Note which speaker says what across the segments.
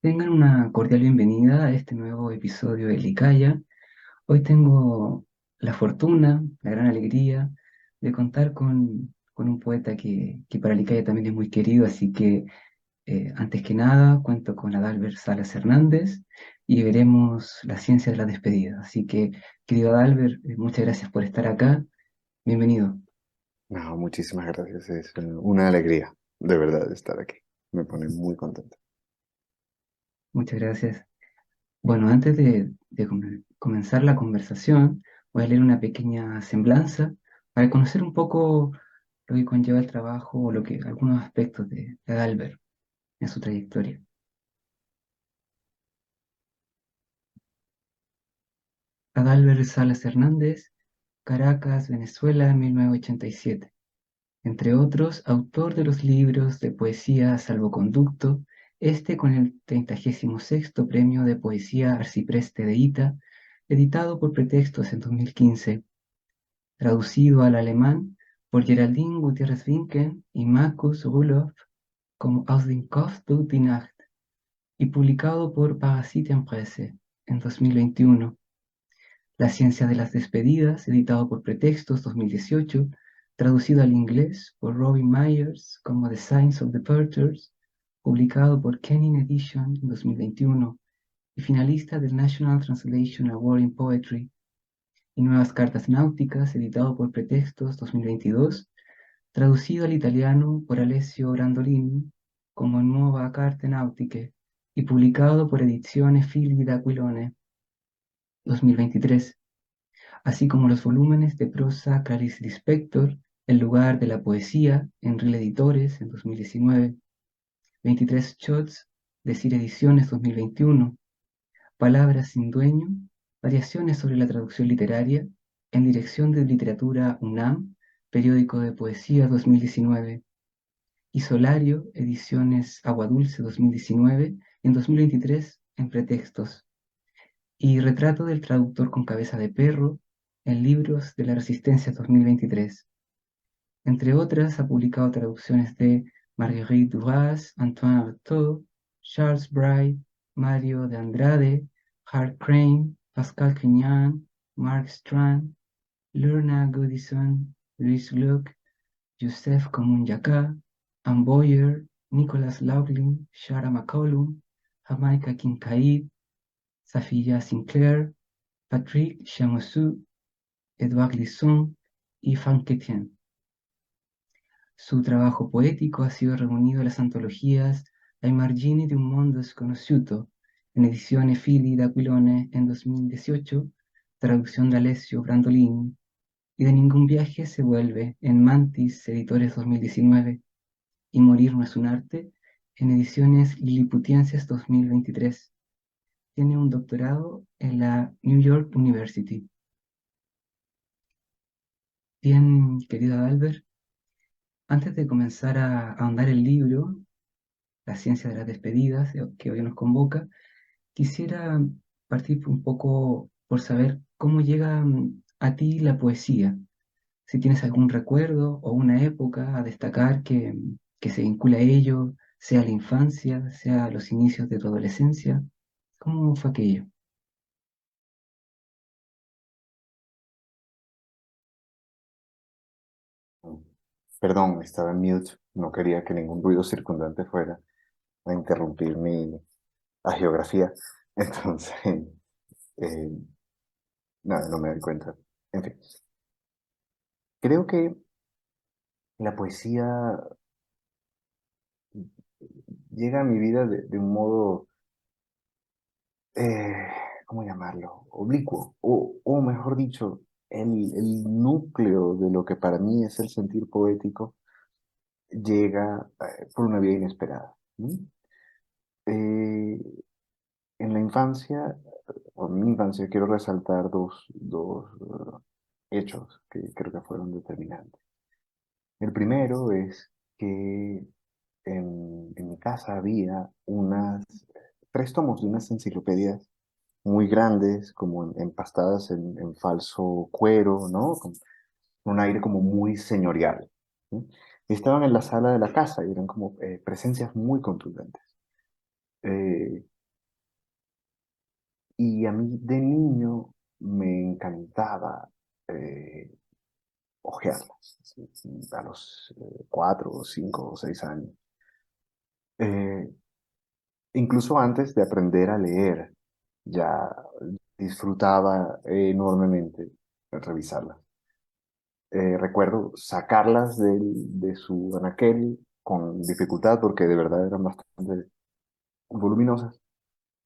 Speaker 1: Tengan una cordial bienvenida a este nuevo episodio de Licaya. Hoy tengo la fortuna, la gran alegría de contar con un poeta que para Licaya también es muy querido, así que antes que nada cuento con Adalbert Salas Hernández y veremos la ciencia de la despedida. Así que, querido Adalbert, muchas gracias por estar acá. Bienvenido.
Speaker 2: No, muchísimas gracias. Es una alegría, de verdad, estar aquí. Me pone muy contento.
Speaker 1: Muchas gracias. Bueno, antes de comenzar la conversación, voy a leer una pequeña semblanza para conocer un poco lo que conlleva el trabajo o algunos aspectos de Adalbert en su trayectoria. Adalbert Salas Hernández, Caracas, Venezuela, 1987. Entre otros, autor de los libros de poesía Salvoconducto, este con el 36º Premio de Poesía Arcipreste de Ita, editado por Pretextos en 2015. Traducido al alemán por Geraldine Gutiérrez Winken y Markus Rudolph como Aus dem Kopf durch die Nacht, y publicado por Parasitenpresse en 2021. La ciencia de las despedidas, editado por Pretextos 2018, traducido al inglés por Robin Myers como The Science of Departures, publicado por Kenin Edition en 2021 y finalista del National Translation Award in Poetry, y Nuevas Cartas Náuticas, editado por Pretextos 2022, traducido al italiano por Alessio Brandolini como Nuova Carte Nautiche y publicado por Edizione Figli d'Aquilone 2023, así como los volúmenes de prosa Clarice Lispector, El lugar de la poesía, en Riel Editores en 2019, 23 shots de Cir Ediciones 2021, Palabras sin dueño, variaciones sobre la traducción literaria, en Dirección de Literatura UNAM, Periódico de Poesía 2019, y Solario, Ediciones Aguadulce 2019, en 2023 en Pretextos, y Retrato del Traductor con Cabeza de Perro, en Libros de la Resistencia 2023. Entre otras, ha publicado traducciones de Marguerite Duras, Antoine Artaud, Charles Bright, Mario de Andrade, Hart Crane, Pascal Quignan, Mark Strand, Lorna Goodison, Louis Gluck, Youssef Komunjaka, Anne Boyer, Nicholas Laughlin, Shara McCollum, Jamaica Kincaid, Safiya Sinclair, Patrick Chamoisou, Edouard Lisson y Frank Etienne. Su trabajo poético ha sido reunido en las antologías Ai margini di un mondo sconosciuto, en edizione Fili d'Aquilone en 2018, traducción de Alessio Brandolini, y De ningún viaje se vuelve en Mantis Editores 2019, y Morir no es un arte, en ediciones Liliputienses 2023. Tiene un doctorado en la New York University. Bien, querido Albert, antes de comenzar a ahondar el libro, La ciencia de las despedidas, que hoy nos convoca, quisiera partir un poco por saber cómo llega a ti la poesía. Si tienes algún recuerdo o una época a destacar que se vincula a ello, sea la infancia, sea los inicios de tu adolescencia. ¿Cómo fue aquello?
Speaker 2: Perdón, estaba en mute. No quería que ningún ruido circundante fuera a interrumpir mi geografía. Entonces, eh, nada, no me doy cuenta. En fin, creo que la poesía llega a mi vida de un modo, eh, ¿cómo llamarlo? Oblicuo. O mejor dicho, el núcleo de lo que para mí es el sentir poético llega por una vía inesperada. ¿No? Eh, en la infancia, o en mi infancia, quiero resaltar dos hechos que creo que fueron determinantes. El primero es que en mi casa había tres tomos de unas enciclopedias muy grandes, como empastadas en falso cuero, ¿no? Con un aire como muy señorial. ¿Sí? Y estaban en la sala de la casa y eran como presencias muy contundentes. Eh, y a mí de niño me encantaba hojearlas, ¿sí? A los 4, 5 o 6 años. Eh, Incluso antes de aprender a leer, ya disfrutaba enormemente revisarlas. Recuerdo sacarlas de su anaquel con dificultad porque de verdad eran bastante voluminosas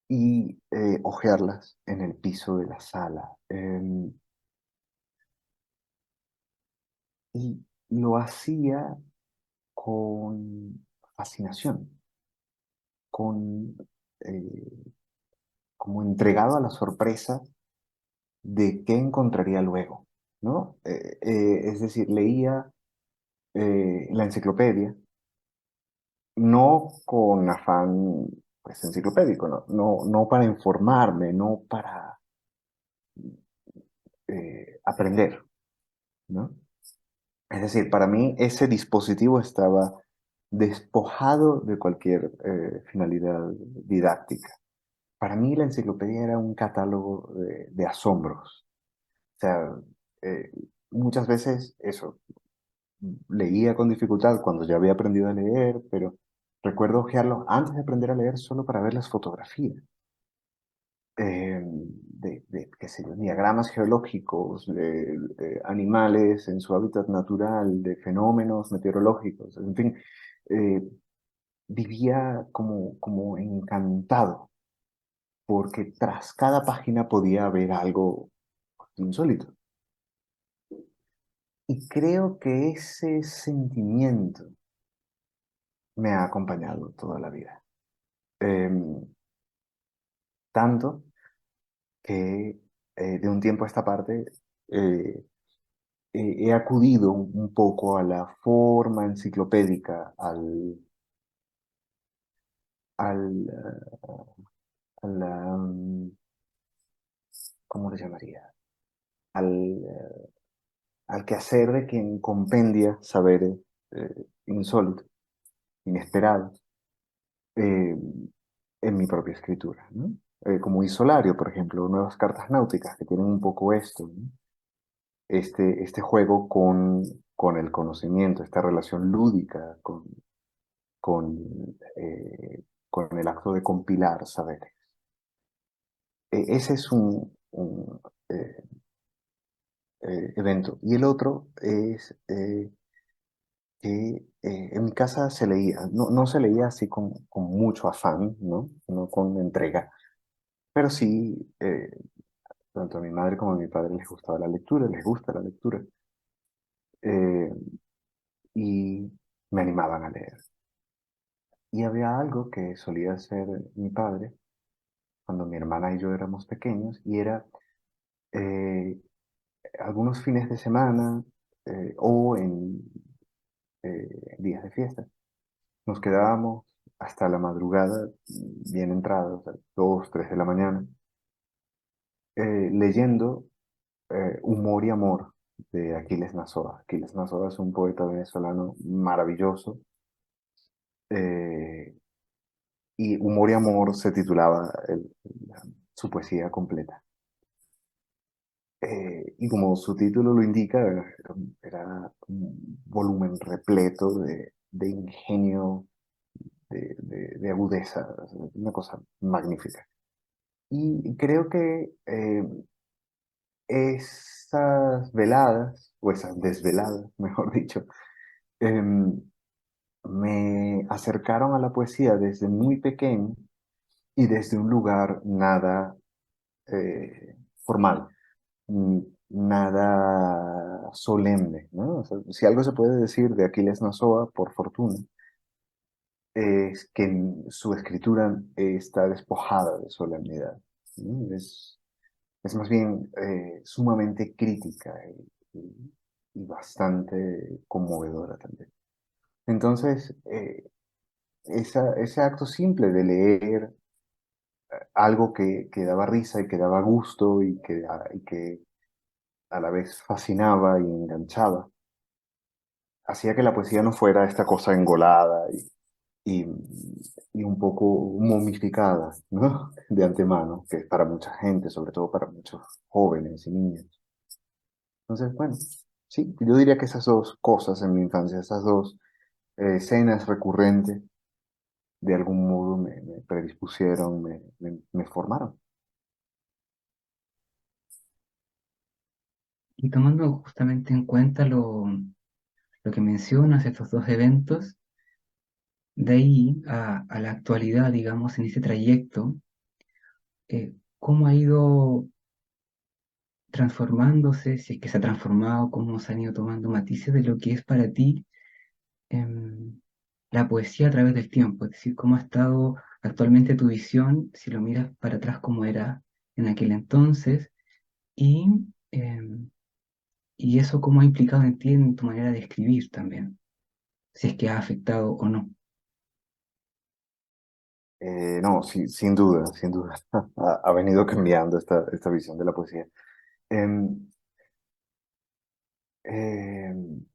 Speaker 2: y hojearlas en el piso de la sala. Y lo hacía con fascinación, con, eh, como entregado a la sorpresa de qué encontraría luego, ¿no? Es decir, leía la enciclopedia, no con afán pues, enciclopédico, no para informarme, no para aprender, ¿no? Es decir, para mí ese dispositivo estaba despojado de cualquier finalidad didáctica. Para mí la enciclopedia era un catálogo de asombros. O sea, eh, muchas veces eso, leía con dificultad cuando ya había aprendido a leer, pero recuerdo hojearlo antes de aprender a leer solo para ver las fotografías qué sé yo, diagramas geológicos, de animales en su hábitat natural, de fenómenos meteorológicos, en fin, eh, vivía como encantado, porque tras cada página podía haber algo insólito. Y creo que ese sentimiento me ha acompañado toda la vida. Em, Tanto que de un tiempo a esta parte eh, he acudido un poco a la forma enciclopédica, al, a la, ¿cómo le llamaría? Al, al quehacer de quien compendia saberes insólitos, inesperados, eh, en mi propia escritura, ¿no? Como Isolario, por ejemplo, Nuevas Cartas Náuticas, que tienen un poco esto, ¿no? Este juego con el conocimiento, esta relación lúdica con, con el acto de compilar saberes. Ese es un, evento. Y el otro es que en mi casa se leía, no se leía así con mucho afán, ¿no? No con entrega, pero sí, tanto a mi madre como a mi padre les gustaba la lectura, les gusta la lectura, eh, y me animaban a leer. Y había algo que solía hacer mi padre cuando mi hermana y yo éramos pequeños, y era eh, algunos fines de semana o en días de fiesta. Nos quedábamos hasta la madrugada, bien entrada, o sea, 2, 3 de la mañana, leyendo Humor y Amor de Aquiles Nazoa. Aquiles Nazoa es un poeta venezolano maravilloso, eh, y Humor y Amor se titulaba su poesía completa. Y como su título lo indica, era un volumen repleto de ingenio, de agudeza, una cosa magnífica. Y creo que esas veladas, o esas desveladas, mejor dicho, em, me acercaron a la poesía desde muy pequeño y desde un lugar nada formal, mm, nada solemne, ¿no? O sea, si algo se puede decir de Aquiles Nazoa, por fortuna, es que su escritura está despojada de solemnidad, ¿no? Es más bien sumamente crítica y bastante conmovedora también. Entonces, ese acto simple de leer algo que daba risa y que daba gusto y que a la vez fascinaba y enganchaba, hacía que la poesía no fuera esta cosa engolada y, y un poco momificada, ¿no? De antemano, que es para mucha gente, sobre todo para muchos jóvenes y niños. Entonces, bueno, sí, yo diría que esas dos cosas en mi infancia, esas dos escenas recurrentes, de algún modo me predispusieron, me formaron.
Speaker 1: Y tomando justamente en cuenta lo que mencionas, estos dos eventos, de ahí a la actualidad, digamos, en ese trayecto, ¿cómo ha ido transformándose, si es que se ha transformado, cómo se han ido tomando matices de lo que es para ti la poesía a través del tiempo? Es decir, cómo ha estado actualmente tu visión, si lo miras para atrás, cómo era en aquel entonces, y, em, y eso cómo ha implicado en ti, en tu manera de escribir también, si es que ha afectado o no.
Speaker 2: No, sí, sin duda, sin duda. Ha venido cambiando esta visión de la poesía. Em,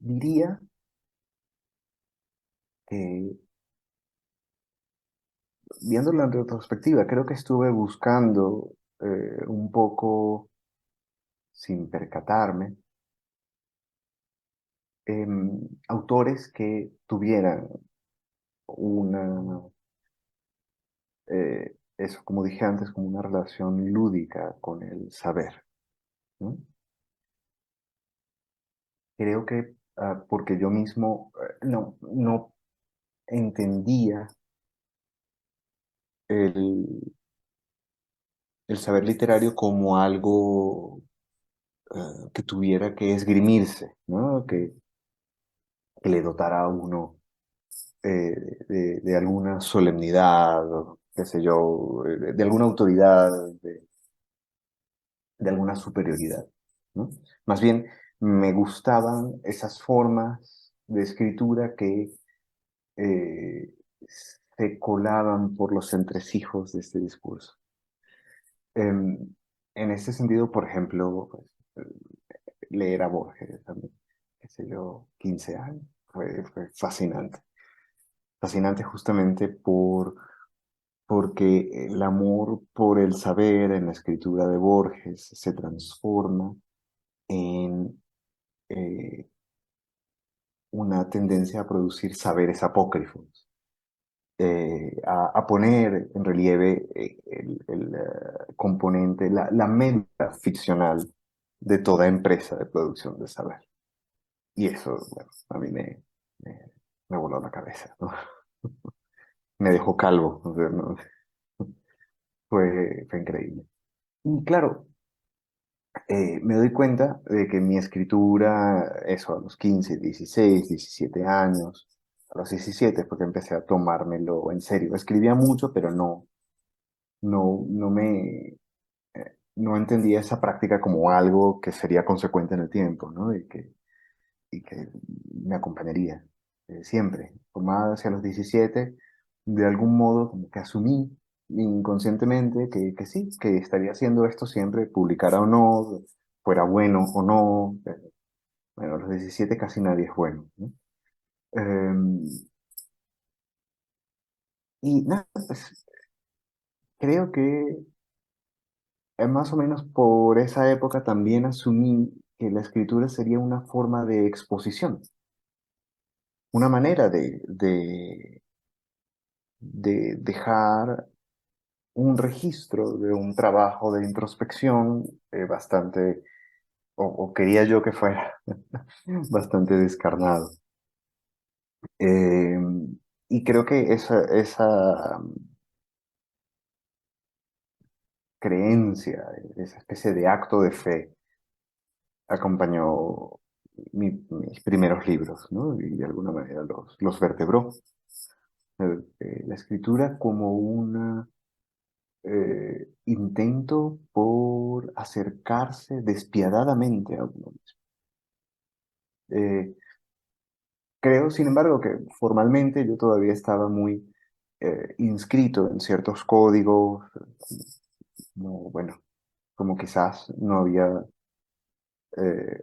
Speaker 2: Diría que, viéndolo en retrospectiva, creo que estuve buscando un poco, sin percatarme, autores que tuvieran una, eso, como dije antes, como una relación lúdica con el saber, ¿no? Creo que porque yo mismo no entendía el, el saber literario como algo que tuviera que esgrimirse, ¿no? Que le dotara a uno de alguna solemnidad, o qué sé yo, de alguna autoridad, de alguna superioridad, ¿no? Más bien, me gustaban esas formas de escritura que eh, se colaban por los entresijos de este discurso. En este sentido, por ejemplo, pues, leer a Borges también, qué sé yo, 15 años, fue fascinante. Fascinante justamente porque el amor por el saber en la escritura de Borges se transforma en eh, una tendencia a producir saberes apócrifos, a poner en relieve el componente, la médula ficcional de toda empresa de producción de saber. Y eso, bueno, a mí me, me voló la cabeza, ¿no? Me dejó calvo, o sea, ¿no? Fue increíble. Y claro, me doy cuenta de que mi escritura, eso a los 15, 16, 17 años, a los 17 porque empecé a tomármelo en serio. Escribía mucho, pero no no entendía esa práctica como algo que sería consecuente en el tiempo, ¿no? Y que me acompañaría siempre. Por más hacia los 17, de algún modo como que asumí inconscientemente que sí, que estaría haciendo esto siempre, publicara o no, fuera bueno o no. Bueno, a los 17 casi nadie es bueno, ¿no? Y nada, pues creo que más o menos por esa época también asumí que la escritura sería una forma de exposición, una manera de dejar un registro de un trabajo de introspección bastante, o quería yo que fuera bastante descarnado. Eh, y creo que esa creencia, esa especie de acto de fe, acompañó mis primeros libros, ¿no? Y de alguna manera los vertebró. La escritura como un intento por acercarse despiadadamente a uno mismo. Eh, Creo, sin embargo, que formalmente yo todavía estaba muy inscrito en ciertos códigos, como, bueno, como quizás no había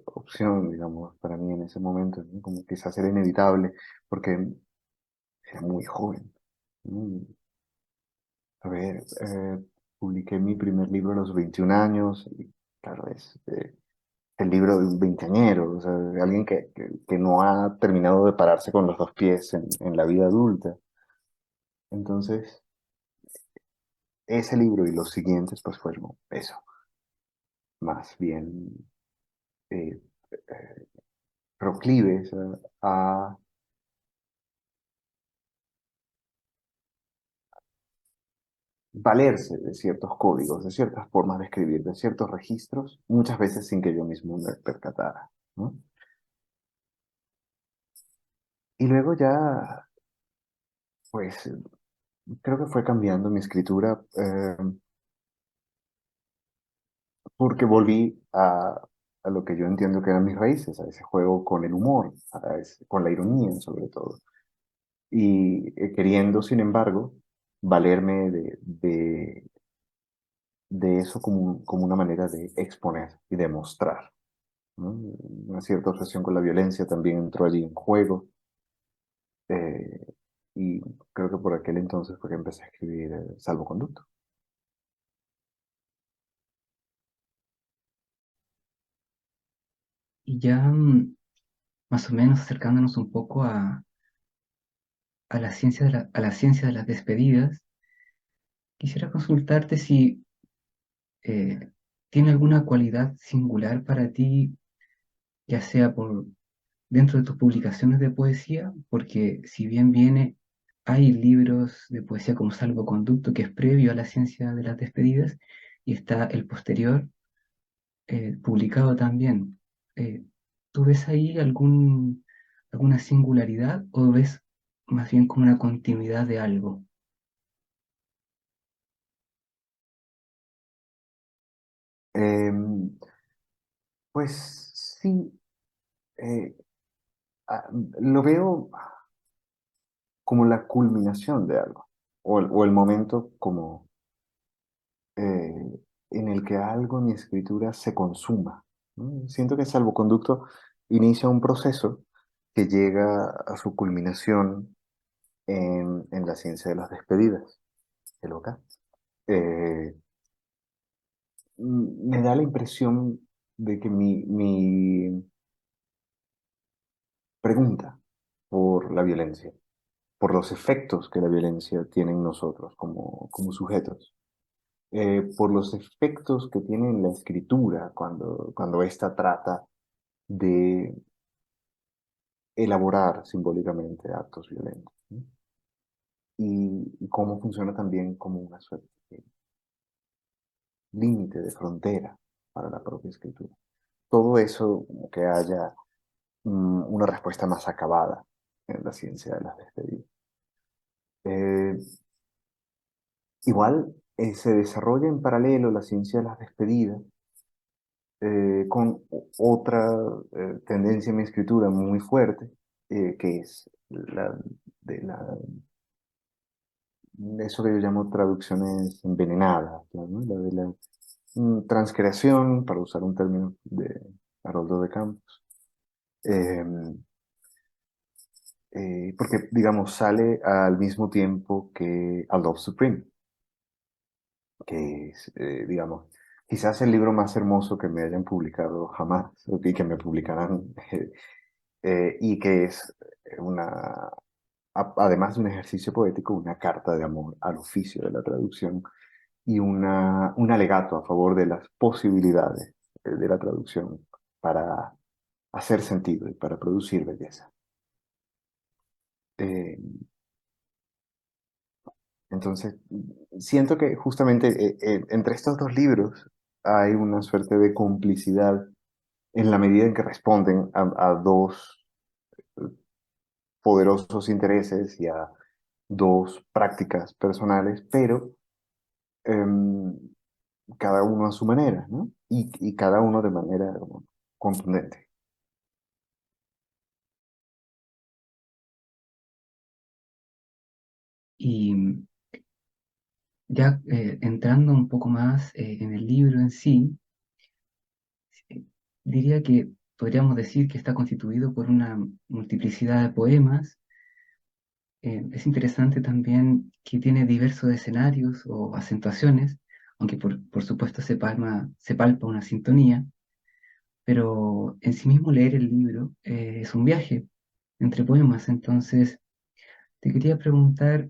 Speaker 2: opción, digamos, para mí en ese momento, ¿no? Como quizás era inevitable, porque era muy joven. Mm, A ver, publiqué mi primer libro a los 21 años y claro, es el libro de un veinteañero, o sea, de alguien que no ha terminado de pararse con los dos pies en la vida adulta. Entonces, ese libro y los siguientes, pues fueron eso, más bien eh, eh, proclives a valerse de ciertos códigos, de ciertas formas de escribir, de ciertos registros, muchas veces sin que yo mismo me percatara, ¿no? Y luego ya, pues creo que fue cambiando mi escritura porque volví a lo que yo entiendo que eran mis raíces, a ese juego con el humor, con la ironía sobre todo. Y queriendo, sin embargo, valerme de eso como una manera de exponer y demostrar, ¿no? Una cierta obsesión con la violencia también entró allí en juego. eh, y creo que por aquel entonces fue que empecé a escribir Salvoconducto.
Speaker 1: Y ya más o menos acercándonos un poco a la ciencia a la ciencia de las despedidas, quisiera consultarte si eh, tiene alguna cualidad singular para ti, ya sea por dentro de tus publicaciones de poesía, porque si bien hay libros de poesía como Salvoconducto, que es previo a la ciencia de las despedidas, y está el posterior, publicado también. ¿Tú ves ahí alguna singularidad o ves más bien como una continuidad de algo?
Speaker 2: Em, pues sí, eh, ah, lo veo como la culminación de algo, o el momento como en el que algo en mi escritura se consuma, ¿no? Siento que Salvoconducto inicia un proceso que llega a su culminación en la ciencia de las despedidas, qué loca. Eh, Me da la impresión de que mi pregunta por la violencia, por los efectos que la violencia tiene en nosotros como sujetos, por los efectos que tiene en la escritura cuando ésta trata de elaborar simbólicamente actos violentos, ¿no? Y cómo funciona también como una suerte de límite, de frontera para la propia escritura. Todo eso como que haya una respuesta más acabada en la ciencia de las despedidas. Eh, Igual se desarrolla en paralelo la ciencia de las despedidas con otra tendencia en mi escritura muy fuerte, que es eso que yo llamo traducciones envenenadas, ¿no? La de la transcreación, para usar un término de Haroldo de Campos, eh, porque, digamos, sale al mismo tiempo que A Love Supreme, que es, digamos, quizás el libro más hermoso que me hayan publicado jamás, y que me publicarán, y que es además de un ejercicio poético, una carta de amor al oficio de la traducción y un alegato a favor de las posibilidades de la traducción para hacer sentido y para producir belleza. Eh, entonces, siento que justamente entre estos dos libros hay una suerte de complicidad en la medida en que responden a dos poderosos intereses y a dos prácticas personales, pero em, cada uno a su manera, ¿no? Y cada uno de manera como contundente.
Speaker 1: Y ya entrando un poco más en el libro en sí, eh, diría que podríamos decir que está constituido por una multiplicidad de poemas Es interesante también que tiene diversos escenarios o acentuaciones, aunque por supuesto se palpa una sintonía, pero en sí mismo leer el libro es un viaje entre poemas. Entonces, te quería preguntar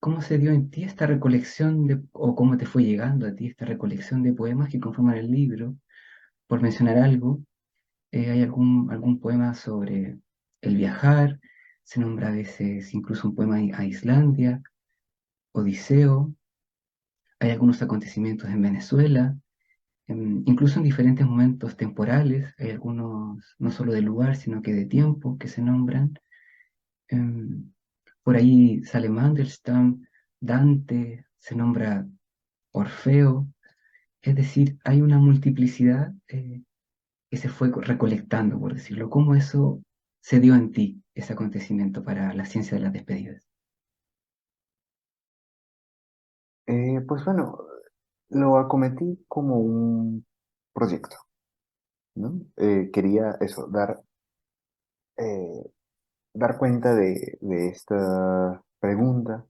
Speaker 1: cómo se dio en ti esta recolección o cómo te fue llegando a ti esta recolección de poemas que conforman el libro. Por mencionar algo, hay algún poema sobre el viajar, se nombra a veces incluso un poema a Islandia, Odiseo, hay algunos acontecimientos en Venezuela, incluso en diferentes momentos temporales, hay algunos no solo de lugar, sino que de tiempo que se nombran. Em, por ahí sale Mandelstam, Dante, se nombra Orfeo, es decir, hay una multiplicidad que se fue recolectando, por decirlo. ¿Cómo eso se dio en ti, ese acontecimiento para la ciencia de las despedidas?
Speaker 2: Pues bueno, lo acometí como un proyecto, ¿no? Quería eso, eh, dar cuenta de esta pregunta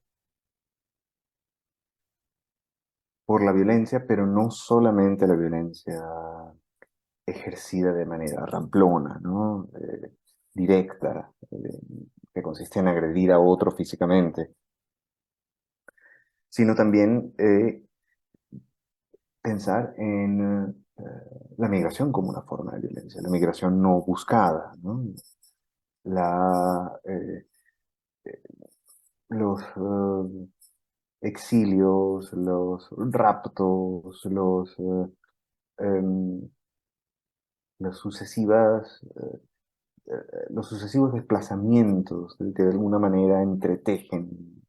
Speaker 2: por la violencia, pero no solamente la violencia ejercida de manera ramplona, ¿no? Directa, que consiste en agredir a otro físicamente, sino también pensar en la migración como una forma de violencia, la migración no buscada, ¿no? La, los exilios, los raptos, em, las sucesivas, los sucesivos desplazamientos que de alguna manera entretejen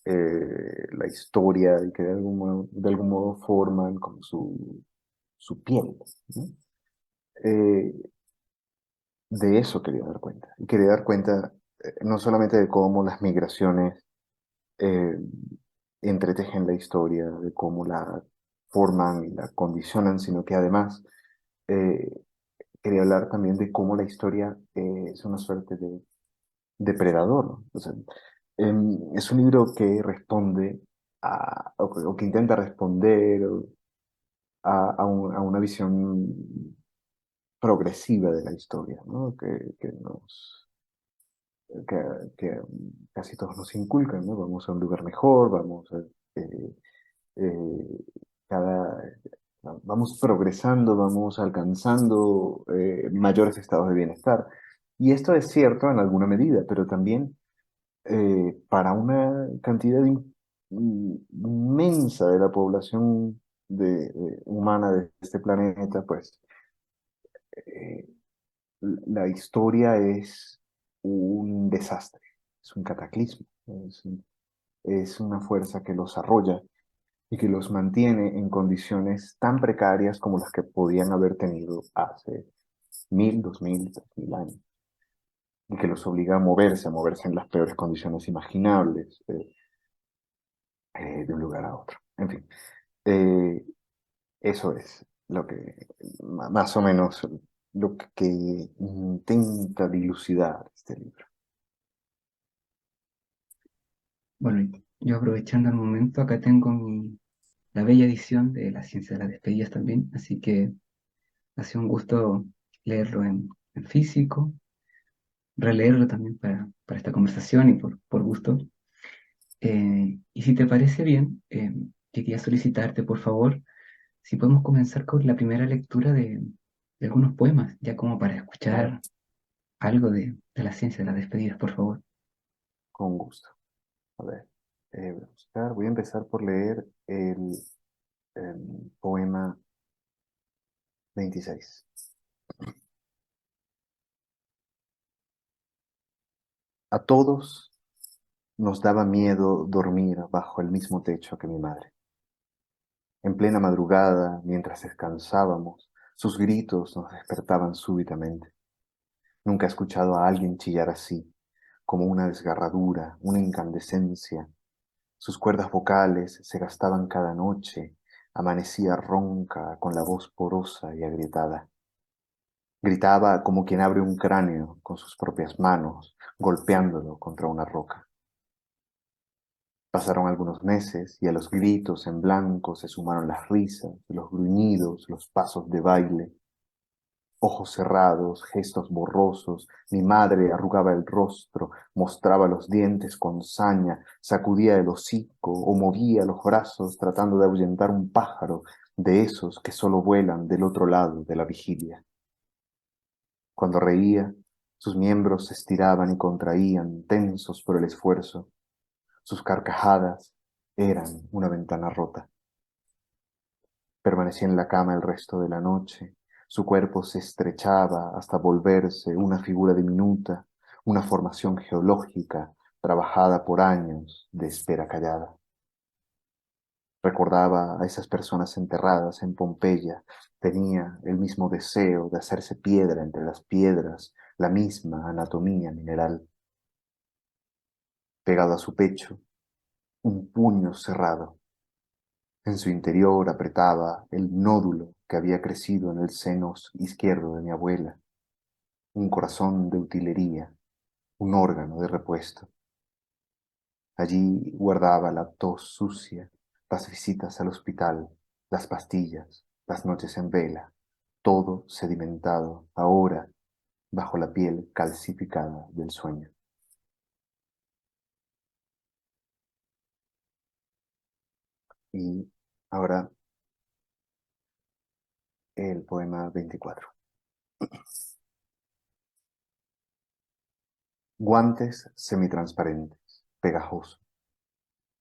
Speaker 2: la historia y que de algún modo forman como su piel, ¿no? Eh, de eso quería dar cuenta. Y quería dar cuenta no solamente de cómo las migraciones eh, entretejen la historia, de cómo la forman y la condicionan, sino que además eh, quería hablar también de cómo la historia es una suerte de depredador, ¿no? O sea, es un libro que responde o que intenta responder a una visión progresiva de la historia, ¿no? Que, que casi todos nos inculcan, ¿no? Vamos a un lugar mejor, eh, eh, cada, vamos progresando, vamos alcanzando mayores estados de bienestar. Y esto es cierto en alguna medida, pero también para una cantidad inmensa de la población humana de este planeta, pues eh, la historia es un desastre, es un cataclismo, es una fuerza que los arrolla y que los mantiene en condiciones tan precarias como las que podían haber tenido hace 1000, 2000, 3000 años, y que los obliga a moverse en las peores condiciones imaginables, de un lugar a otro. En fin, eh, eso es lo que, más o menos, lo que intenta dilucidar este libro.
Speaker 1: Bueno, y yo aprovechando el momento, acá tengo la bella edición de La ciencia de las despedidas también, así que ha sido un gusto leerlo en físico, releerlo también para esta conversación y por gusto. Y si te parece bien, quería solicitarte, por favor, si podemos comenzar con la primera lectura de algunos poemas, ya como para
Speaker 2: Claro,
Speaker 1: escuchar algo de la ciencia de las despedidas, por favor.
Speaker 2: con gusto. A ver, voy a empezar por leer el poema 26. A todos nos daba miedo dormir bajo el mismo techo que mi madre. En plena madrugada, mientras descansábamos, sus gritos nos despertaban súbitamente. Nunca he escuchado a alguien chillar así, como una desgarradura, una incandescencia. Sus cuerdas vocales se gastaban cada noche, amanecía ronca, con la voz porosa y agrietada. Gritaba como quien abre un cráneo con sus propias manos, golpeándolo contra una roca. Pasaron algunos meses y a los gritos en blanco se sumaron las risas, los gruñidos, los pasos de baile. Ojos cerrados, gestos borrosos, mi madre arrugaba el rostro, mostraba los dientes con saña, sacudía el hocico o movía los brazos tratando de ahuyentar un pájaro de esos que solo vuelan del otro lado de la vigilia. Cuando reía, sus miembros se estiraban y contraían, tensos por el esfuerzo. Sus carcajadas eran una ventana rota. Permanecía en la cama el resto de la noche. Su cuerpo se estrechaba hasta volverse una figura diminuta, una formación geológica trabajada por años de espera callada. Recordaba a esas personas enterradas en Pompeya. Tenía el mismo deseo de hacerse piedra entre las piedras, la misma anatomía mineral. Pegado a su pecho, un puño cerrado. En su interior apretaba el nódulo que había crecido en el seno izquierdo de mi abuela, un corazón de utilería, un órgano de repuesto. Allí guardaba la tos sucia, las visitas al hospital, las pastillas, las noches en vela, todo sedimentado ahora bajo la piel calcificada del sueño. Y ahora el poema 24. Guantes semitransparentes, pegajosos,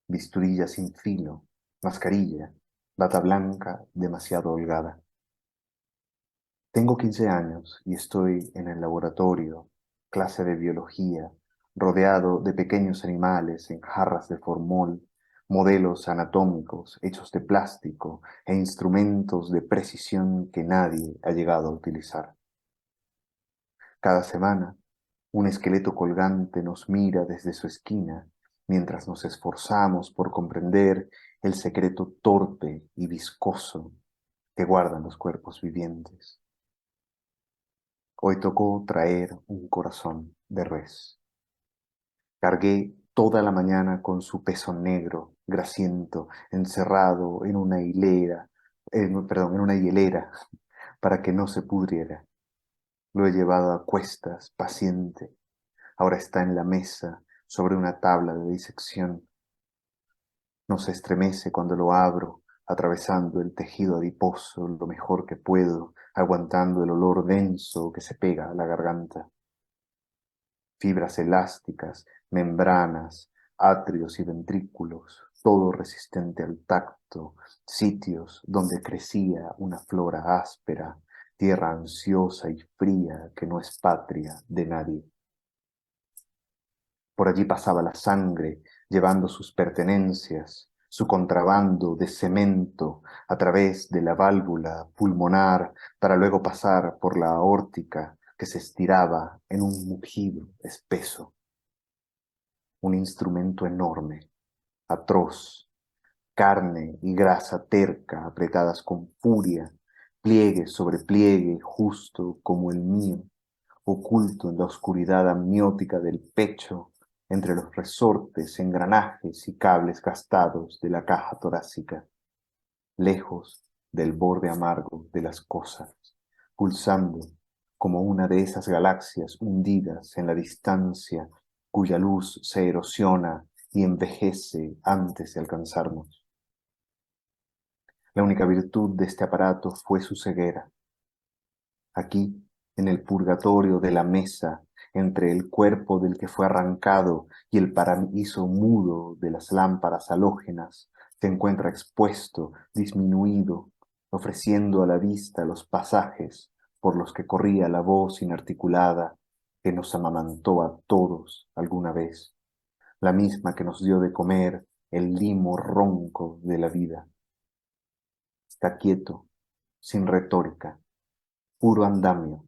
Speaker 2: bisturilla sin filo, mascarilla, bata blanca demasiado holgada. Tengo 15 años y estoy en el laboratorio, clase de biología, rodeado de pequeños animales en jarras de formol, modelos anatómicos hechos de plástico e instrumentos de precisión que nadie ha llegado a utilizar. Cada semana, un esqueleto colgante nos mira desde su esquina mientras nos esforzamos por comprender el secreto torpe y viscoso que guardan los cuerpos vivientes. Hoy tocó traer un corazón de res. Cargué toda la mañana con su peso negro, grasiento, encerrado en una en una hielera, para que no se pudriera. Lo he llevado a cuestas, paciente. Ahora está en la mesa, sobre una tabla de disección. No se estremece cuando lo abro, atravesando el tejido adiposo lo mejor que puedo, aguantando el olor denso que se pega a la garganta. Fibras elásticas, membranas, atrios y ventrículos, todo resistente al tacto, sitios donde crecía una flora áspera, tierra ansiosa y fría que no es patria de nadie. Por allí pasaba la sangre, llevando sus pertenencias, su contrabando de cemento a través de la válvula pulmonar para luego pasar por la aórtica que se estiraba en un mugido espeso. Un instrumento enorme, atroz, carne y grasa terca apretadas con furia, pliegue sobre pliegue justo como el mío, oculto en la oscuridad amniótica del pecho, entre los resortes, engranajes y cables gastados de la caja torácica, lejos del borde amargo de las cosas, pulsando como una de esas galaxias hundidas en la distancia cuya luz se erosiona y envejece antes de alcanzarnos. La única virtud de este aparato fue su ceguera. Aquí, en el purgatorio de la mesa, entre el cuerpo del que fue arrancado y el paraíso mudo de las lámparas halógenas, se encuentra expuesto, disminuido, ofreciendo a la vista los pasajes por los que corría la voz inarticulada que nos amamantó a todos alguna vez, la misma que nos dio de comer el limo ronco de la vida. Está quieto, sin retórica, puro andamio,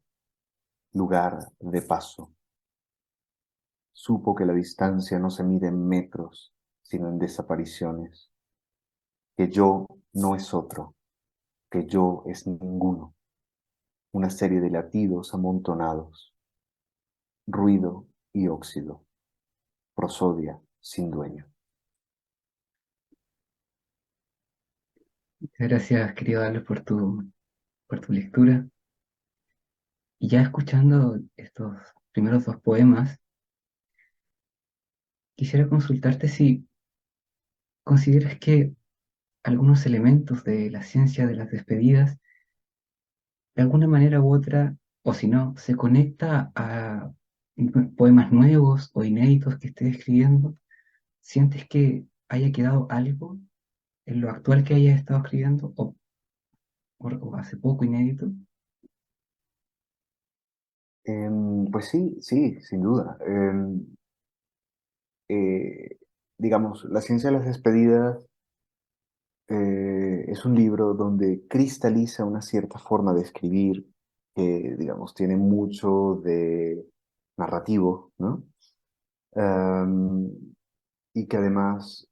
Speaker 2: lugar de paso. Supo que la distancia no se mide en metros, sino en desapariciones, que yo no es otro, que yo es ninguno, una serie de latidos amontonados, ruido y óxido, prosodia sin dueño.
Speaker 1: Gracias, querido Carlos, por tu lectura. Y ya escuchando estos primeros dos poemas, quisiera consultarte si consideras que algunos elementos de la ciencia de las despedidas, de alguna manera u otra, o si no, se conecta a poemas nuevos o inéditos que estés escribiendo. ¿Sientes que haya quedado algo en lo actual que hayas estado escribiendo o hace poco inédito?
Speaker 2: Pues sí, sí, sin duda. Eh, digamos, La ciencia de las despedidas es un libro donde cristaliza una cierta forma de escribir que, digamos, tiene mucho de narrativo, ¿no? Em, y que además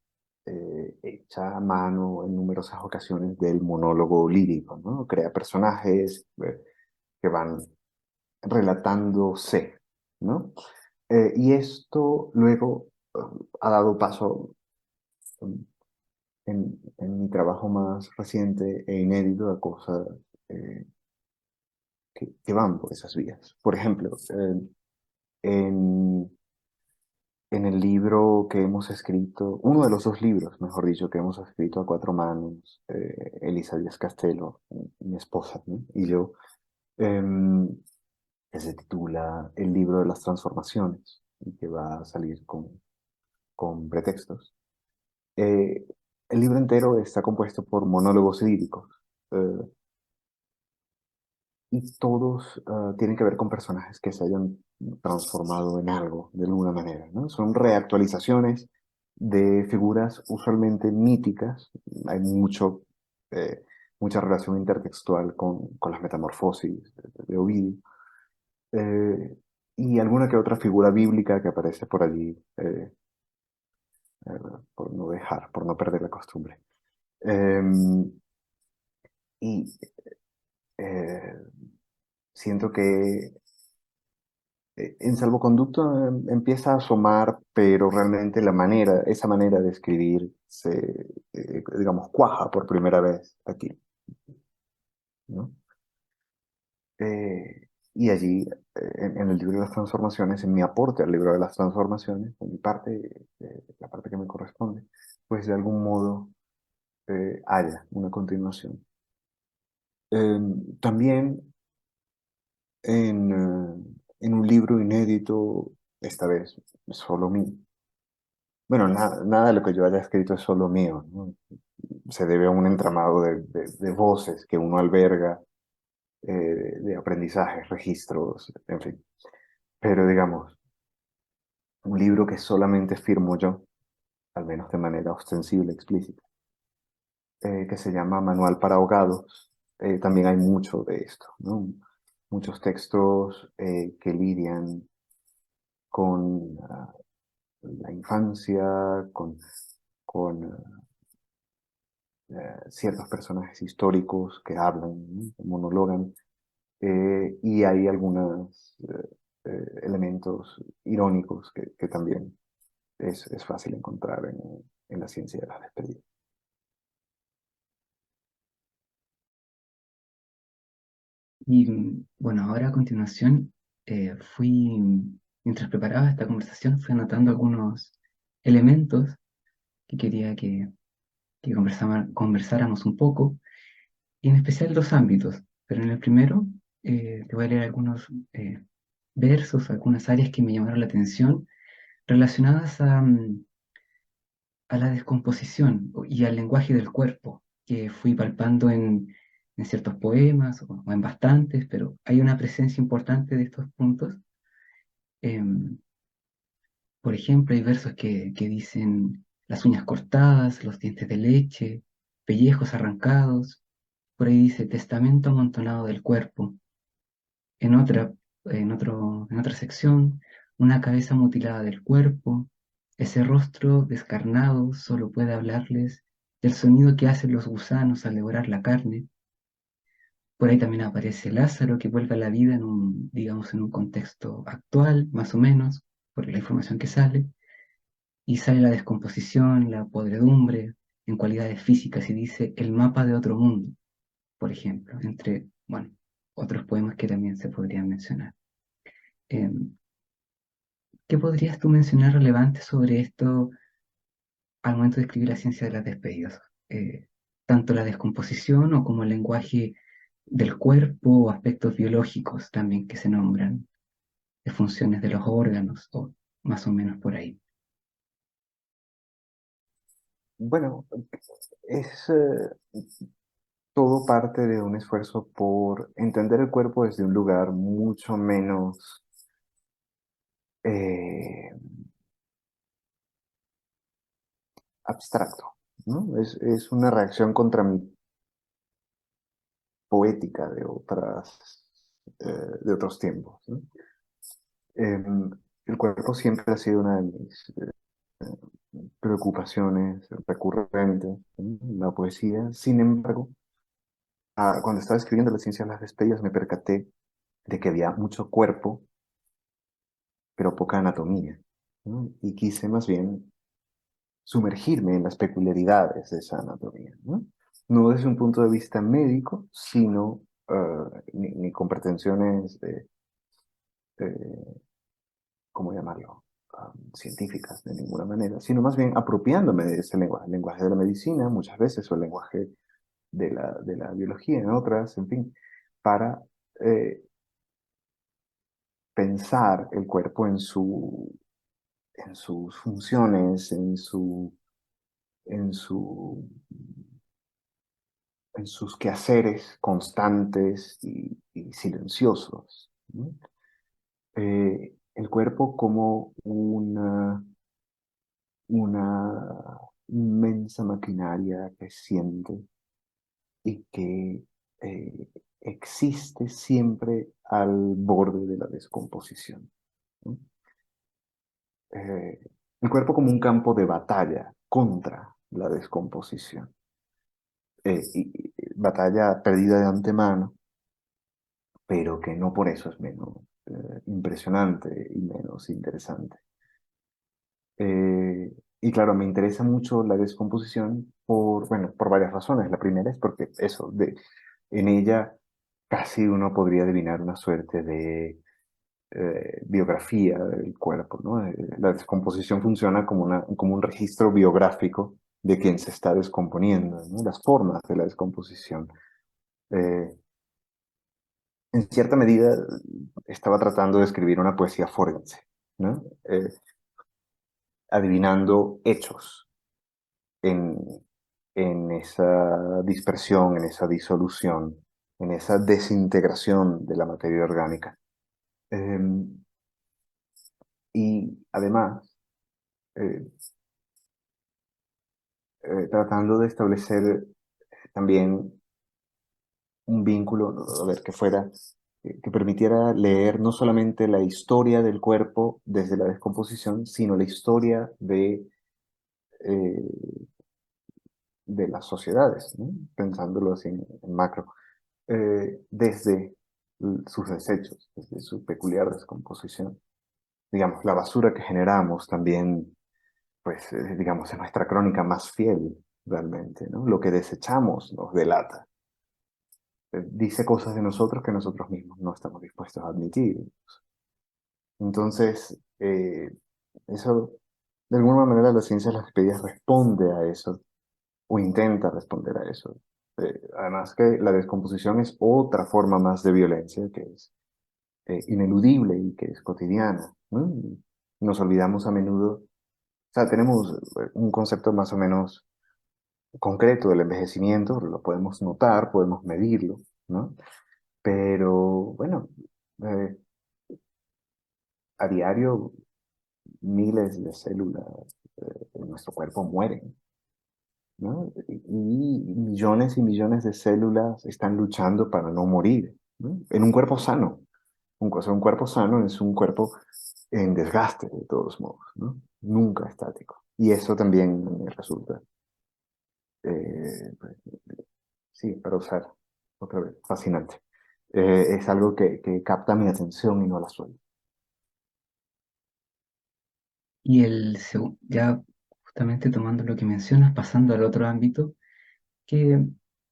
Speaker 2: echa a mano en numerosas ocasiones del monólogo lírico, ¿no? Crea personajes que van relatándose, ¿no? Y esto luego ha dado paso en mi trabajo más reciente e inédito a cosas eh, que van por esas vías. Por ejemplo, en, en el libro que hemos escrito, uno de los dos libros, mejor dicho, que hemos escrito a cuatro manos, Elisa Díaz Castelo, mi esposa, ¿no? Y yo, em, que se titula El libro de las transformaciones y que va a salir con pretextos. Eh, el libro entero está compuesto por monólogos líricos eh, y todos tienen que ver con personajes que se hayan transformado en algo de alguna manera, ¿no? Son reactualizaciones de figuras usualmente míticas. Hay eh, mucha relación intertextual con las metamorfosis de Ovidio. eh, y alguna que otra figura bíblica que aparece por allí, eh, por no perder la costumbre. Em, y eh, siento que en salvoconducto empieza a asomar, pero realmente esa manera de escribir digamos, cuaja por primera vez aquí, ¿no? Y allí, en el libro de las transformaciones, en mi aporte al libro de las transformaciones, en mi parte, la parte que me corresponde, pues de algún modo haya una continuación. También en un libro inédito, esta vez solo mío. Bueno, nada de lo que yo haya escrito es solo mío, ¿no? Se debe a un entramado de voces que uno alberga, de aprendizajes, registros, en fin. Pero digamos, un libro que solamente firmo yo, al menos de manera ostensible, explícita, que se llama Manual para Ahogados. También hay mucho de esto, ¿no? Muchos textos que lidian con la infancia, con ciertos personajes históricos que hablan, ¿no? Monologan, y hay algunos elementos irónicos que también es fácil encontrar en la ciencia de la despedida.
Speaker 1: Y bueno, ahora a continuación, mientras preparaba esta conversación, fui anotando algunos elementos que quería que conversáramos un poco, y en especial dos ámbitos. Pero en el primero, te voy a leer algunos versos, algunas áreas que me llamaron la atención relacionadas a la descomposición y al lenguaje del cuerpo, que fui palpando en ciertos poemas o en bastantes, pero hay una presencia importante de estos puntos. Em, por ejemplo, hay versos que dicen las uñas cortadas, los dientes de leche, pellejos arrancados. Por ahí dice testamento amontonado del cuerpo. En otra, en otra sección, una cabeza mutilada del cuerpo. Ese rostro descarnado solo puede hablarles del sonido que hacen los gusanos al devorar la carne. Por ahí también aparece Lázaro que vuelve a la vida digamos, en un contexto actual, más o menos, por la información que sale, y sale la descomposición, la podredumbre, en cualidades físicas y dice el mapa de otro mundo, por ejemplo, entre, bueno, otros poemas que también se podrían mencionar. Em, ¿Qué podrías tú mencionar relevante sobre esto al momento de escribir la ciencia de las despedidas? Tanto la descomposición o como el lenguaje del cuerpo o aspectos biológicos también que se nombran, de funciones de los órganos o más o menos por ahí.
Speaker 2: Bueno, es todo parte de un esfuerzo por entender el cuerpo desde un lugar mucho menos eh, abstracto, ¿no? Es una reacción contra mi poética de otros tiempos, ¿no? El cuerpo siempre ha sido una de mis preocupaciones recurrentes en la poesía. Sin embargo, cuando estaba escribiendo La ciencia de las despedidas me percaté de que había mucho cuerpo, pero poca anatomía, ¿no? Y quise más bien sumergirme en las peculiaridades de esa anatomía, ¿no? No desde un punto de vista médico, sino ni con pretensiones ¿cómo llamarlo? Científicas de ninguna manera, sino más bien apropiándome de ese lenguaje, el lenguaje de la medicina muchas veces, o el lenguaje de la biología en otras, en fin, para eh, pensar el cuerpo en sus funciones, en su, en sus quehaceres constantes y silenciosos, ¿no? El cuerpo como una inmensa maquinaria que siente y que eh, existe siempre al borde de la descomposición, ¿no? Eh, el cuerpo como un campo de batalla contra la descomposición. Batalla perdida de antemano, pero que no por eso es menos impresionante y menos interesante. Y claro, me interesa mucho la descomposición bueno, por varias razones. La primera es porque en ella casi uno podría adivinar una suerte de biografía del cuerpo, ¿no? La descomposición funciona como, como un registro biográfico de quien se está descomponiendo, ¿no? Las formas de la descomposición. Eh, en cierta medida estaba tratando de escribir una poesía forense, ¿no? Adivinando hechos en, en esa dispersión, en esa disolución, en esa desintegración de la materia orgánica. Eh, y además, eh, tratando de establecer también un vínculo, a ver, que permitiera leer no solamente la historia del cuerpo desde la descomposición, sino la historia eh, de las sociedades, ¿no? Pensándolo así en macro, desde sus desechos, desde su peculiar descomposición. Digamos, la basura que generamos también, pues, digamos, es nuestra crónica más fiel, realmente, ¿no? Lo que desechamos nos delata. Dice cosas de nosotros que nosotros mismos no estamos dispuestos a admitir. Entonces, eso, de alguna manera, la ciencia de las despedidas responde a eso, o intenta responder a eso. Además que la descomposición es otra forma más de violencia que es ineludible y que es cotidiana, ¿no? Nos olvidamos a menudo, o sea, tenemos un concepto más o menos concreto del envejecimiento, lo podemos notar, podemos medirlo, ¿no? Pero bueno, eh, a diario miles de células en nuestro cuerpo mueren, ¿no? Y millones y millones de células están luchando para no morir, ¿no? En un cuerpo sano. Un cuerpo sano es un cuerpo en desgaste, de todos modos, ¿no? Nunca estático. Y eso también me resulta, pues, sí, para usar otra vez, fascinante. Es algo que capta mi atención y no la suelto.
Speaker 1: Y ya justamente tomando lo que mencionas, pasando al otro ámbito, que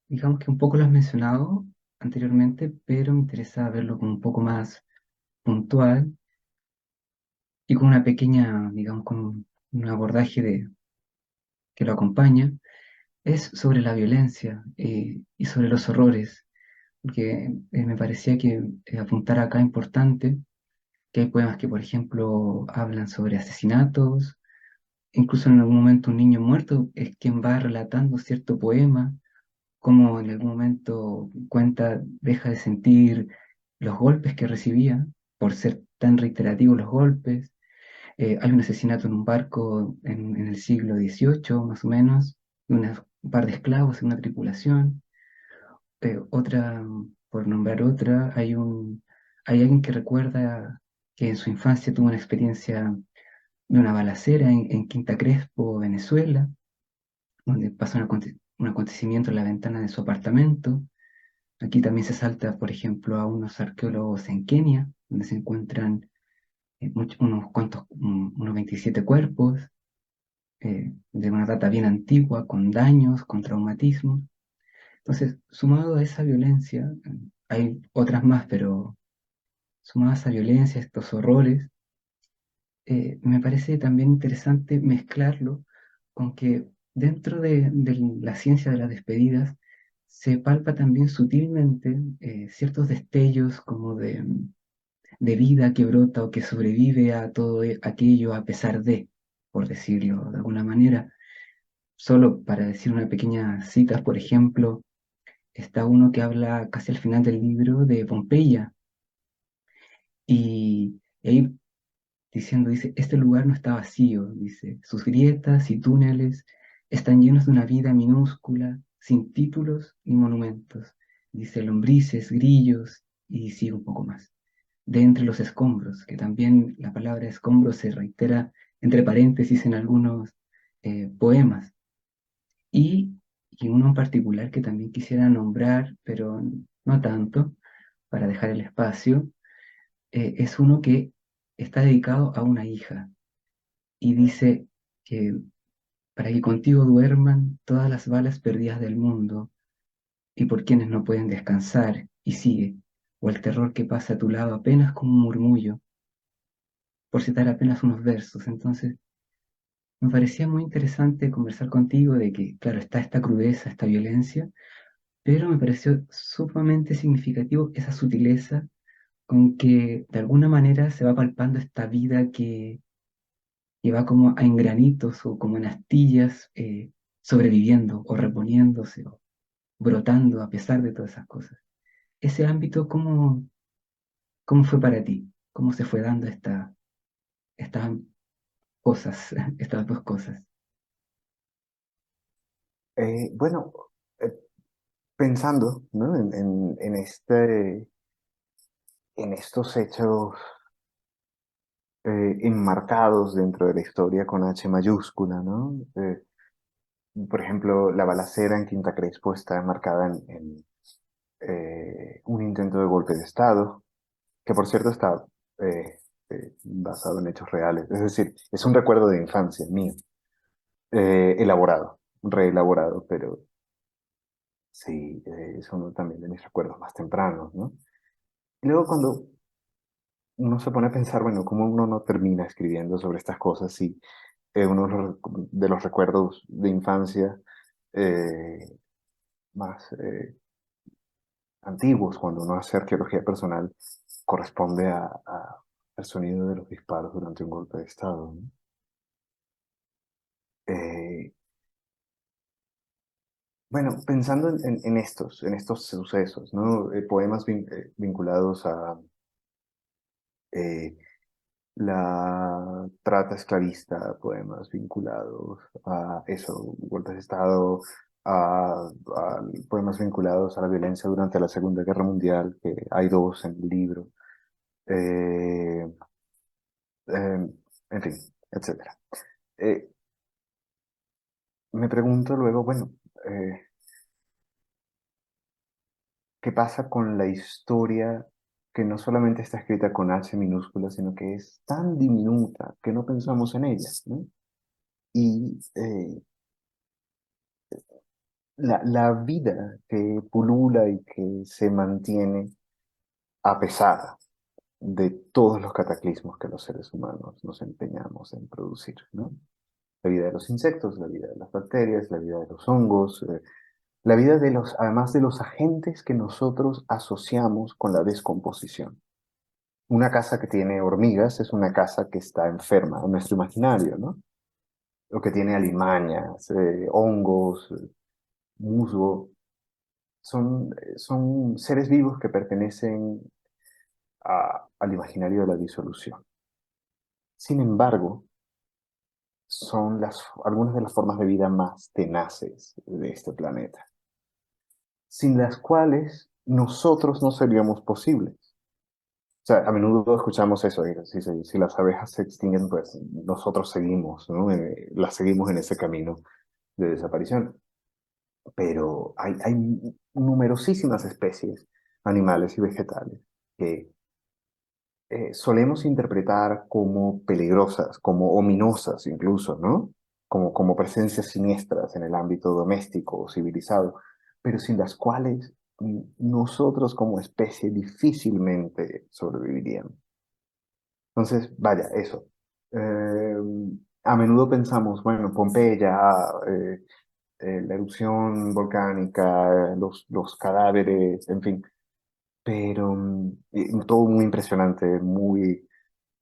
Speaker 1: digamos que un poco lo has mencionado anteriormente, pero me interesa verlo como un poco más puntual y con una pequeña, digamos, con un abordaje que lo acompaña, es sobre la violencia y sobre los horrores, porque me parecía que apuntar acá importante, que hay poemas que, por ejemplo, hablan sobre asesinatos, incluso en algún momento un niño muerto es quien va relatando cierto poema, como en algún momento cuenta, deja de sentir los golpes que recibía por ser tan reiterativos los golpes. Hay un asesinato en un barco en el siglo XVIII, más o menos, de un par de esclavos en una tripulación. Otra, por nombrar otra, hay alguien que recuerda que en su infancia tuvo una experiencia de una balacera en Quinta Crespo, Venezuela, donde pasó un acontecimiento en la ventana de su apartamento. Aquí también se salta, por ejemplo, a unos arqueólogos en Kenia, donde se encuentran unos 27 cuerpos de una data bien antigua, con daños, con traumatismos. Entonces, sumado a esa violencia, hay otras más, pero sumado a esa violencia, estos horrores, me parece también interesante mezclarlo con que dentro de la ciencia de las despedidas se palpa también sutilmente ciertos destellos como de vida que brota o que sobrevive a todo aquello a pesar de, por decirlo de alguna manera. Solo para decir una pequeña cita, por ejemplo, está uno que habla casi al final del libro de Pompeya y ahí dice, este lugar no está vacío, dice, sus grietas y túneles están llenos de una vida minúscula, sin títulos ni monumentos, dice, lombrices, grillos y sigue un poco más. De entre los escombros, que también la palabra escombros se reitera entre paréntesis en algunos poemas. Y, y uno en particular que también quisiera nombrar, pero no tanto, para dejar el espacio, es uno que está dedicado a una hija y dice que para que contigo duerman todas las balas perdidas del mundo y por quienes no pueden descansar, y sigue, o el terror que pasa a tu lado apenas como un murmullo, por citar apenas unos versos. Entonces, me parecía muy interesante conversar contigo de que, claro, está esta crudeza, esta violencia, pero me pareció sumamente significativo esa sutileza con que de alguna manera se va palpando esta vida que va como en granitos o como en astillas, sobreviviendo o reponiéndose o brotando a pesar de todas esas cosas. Ese ámbito, ¿cómo fue para ti? ¿Cómo se fue dando estas cosas, estas dos cosas?
Speaker 2: Bueno, eh, pensando, ¿no? En estos hechos enmarcados dentro de la historia con H mayúscula, ¿no? Por ejemplo, la balacera en Quinta Crespo está enmarcada en un intento de golpe de Estado, que por cierto está basado en hechos reales. Es decir, es un recuerdo de infancia mío, elaborado, reelaborado, pero sí, es uno también de mis recuerdos más tempranos, ¿no? Y luego cuando uno se pone a pensar, bueno, ¿cómo uno no termina escribiendo sobre estas cosas si uno de los recuerdos de infancia eh, más antiguos, cuando uno hace arqueología personal, corresponde al sonido de los disparos durante un golpe de Estado, ¿no? Eh, bueno, pensando en estos sucesos, ¿no? Poemas vinculados a eh, la trata esclavista, poemas vinculados a eso, golpes de Estado, a poemas vinculados a la violencia durante la Segunda Guerra Mundial, que hay dos en el libro, eh, en fin, etcétera. Eh, Me pregunto luego, bueno, eh, ¿qué pasa con la historia que no solamente está escrita con H minúscula, sino que es tan diminuta que no pensamos en ella, ¿no? Y la vida que pulula y que se mantiene a pesar de todos los cataclismos que los seres humanos nos empeñamos en producir, ¿no? La vida de los insectos, la vida de las bacterias, la vida de los hongos, la vida de los, además de los agentes que nosotros asociamos con la descomposición. Una casa que tiene hormigas es una casa que está enferma, en nuestro imaginario, ¿no? O que tiene alimañas, hongos, musgo, son seres vivos que pertenecen al imaginario de la disolución. Sin embargo, son algunas de las formas de vida más tenaces de este planeta, sin las cuales nosotros no seríamos posibles. O sea, a menudo escuchamos eso, si las abejas se extinguen, pues nosotros seguimos, ¿no? Las seguimos en ese camino de desaparición. Pero hay numerosísimas especies animales y vegetales que solemos interpretar como peligrosas, como ominosas incluso, ¿no? Como presencias siniestras en el ámbito doméstico o civilizado, pero sin las cuales nosotros como especie difícilmente sobreviviríamos. Entonces, vaya, eso. Eh, a menudo pensamos, bueno, Pompeya, la erupción volcánica, los cadáveres, en fin, pero todo muy impresionante, muy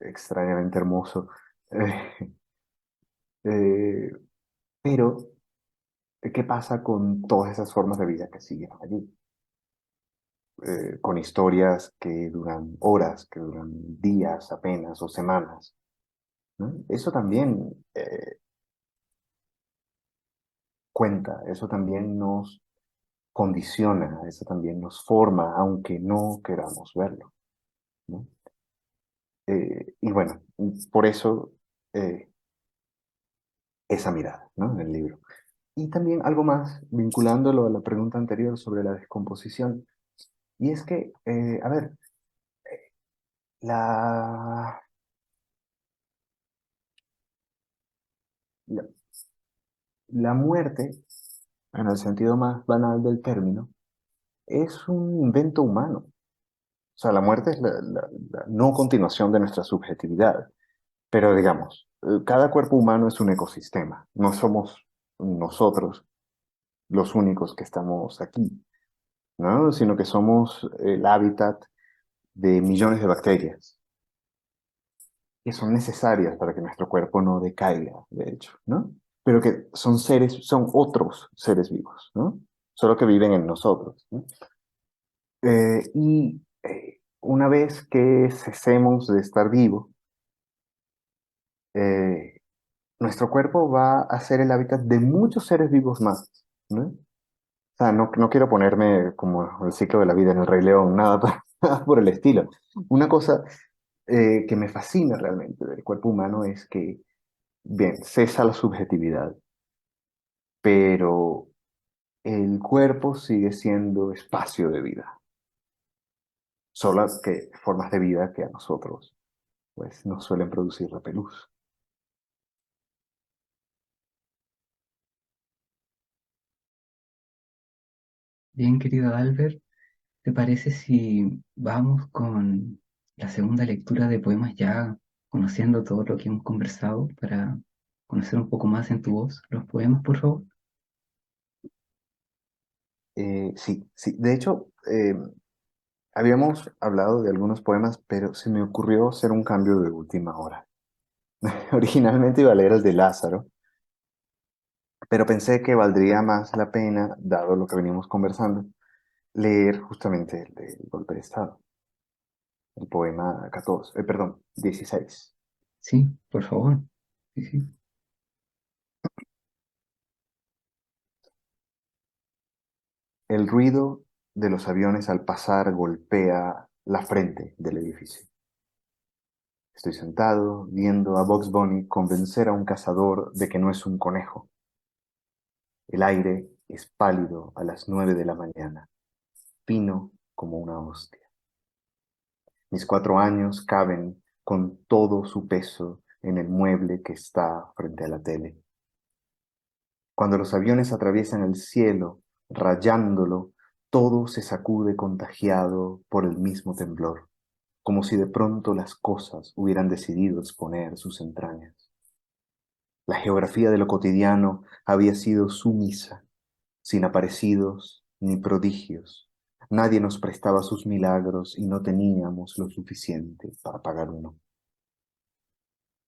Speaker 2: extrañamente hermoso. Eh, eh, pero, ¿qué pasa con todas esas formas de vida que siguen allí? Con historias que duran horas, que duran días apenas o semanas, ¿no? Eso también cuenta, eso también nos condiciona, eso también nos forma, aunque no queramos verlo, ¿no? Y bueno, por eso eh, esa mirada, ¿no? En el libro. Y también algo más, vinculándolo a la pregunta anterior sobre la descomposición, y es que, a ver, la, la, la muerte, en el sentido más banal del término, es un invento humano. O sea, la muerte es la no continuación de nuestra subjetividad. Pero digamos, cada cuerpo humano es un ecosistema. No somos nosotros los únicos que estamos aquí, ¿no? Sino que somos el hábitat de millones de bacterias que son necesarias para que nuestro cuerpo no decaiga, de hecho, ¿no? Pero que son son otros seres vivos, ¿no? Solo que viven en nosotros, ¿no? Una vez que cesemos de estar vivos, eh, nuestro cuerpo va a ser el hábitat de muchos seres vivos más, ¿no? O sea, no quiero ponerme como el ciclo de la vida en el Rey León, nada, nada por el estilo. Una cosa que me fascina realmente del cuerpo humano es que, bien, cesa la subjetividad, pero el cuerpo sigue siendo espacio de vida, solo que formas de vida que a nosotros pues, nos suelen producir repelús.
Speaker 1: Bien, querido Albert, ¿te parece si vamos con la segunda lectura de poemas ya conociendo todo lo que hemos conversado para conocer un poco más en tu voz los poemas, por favor?
Speaker 2: Sí, sí, de hecho, habíamos hablado de algunos poemas, pero se me ocurrió hacer un cambio de última hora. Originalmente iba a leer el de Lázaro, pero pensé que valdría más la pena, dado lo que veníamos conversando, leer justamente el del golpe de Estado, el poema 14, perdón, 16.
Speaker 1: Sí, por favor. Sí, sí.
Speaker 2: El ruido de los aviones al pasar golpea la frente del edificio. Estoy sentado viendo a Bugs Bunny convencer a un cazador de que no es un conejo. El aire es pálido a las 9 de la mañana, fino como una hostia. Mis 4 años caben con todo su peso en el mueble que está frente a la tele. Cuando los aviones atraviesan el cielo, rayándolo, todo se sacude contagiado por el mismo temblor, como si de pronto las cosas hubieran decidido exponer sus entrañas. La geografía de lo cotidiano había sido sumisa, sin aparecidos ni prodigios. Nadie nos prestaba sus milagros y no teníamos lo suficiente para pagar uno.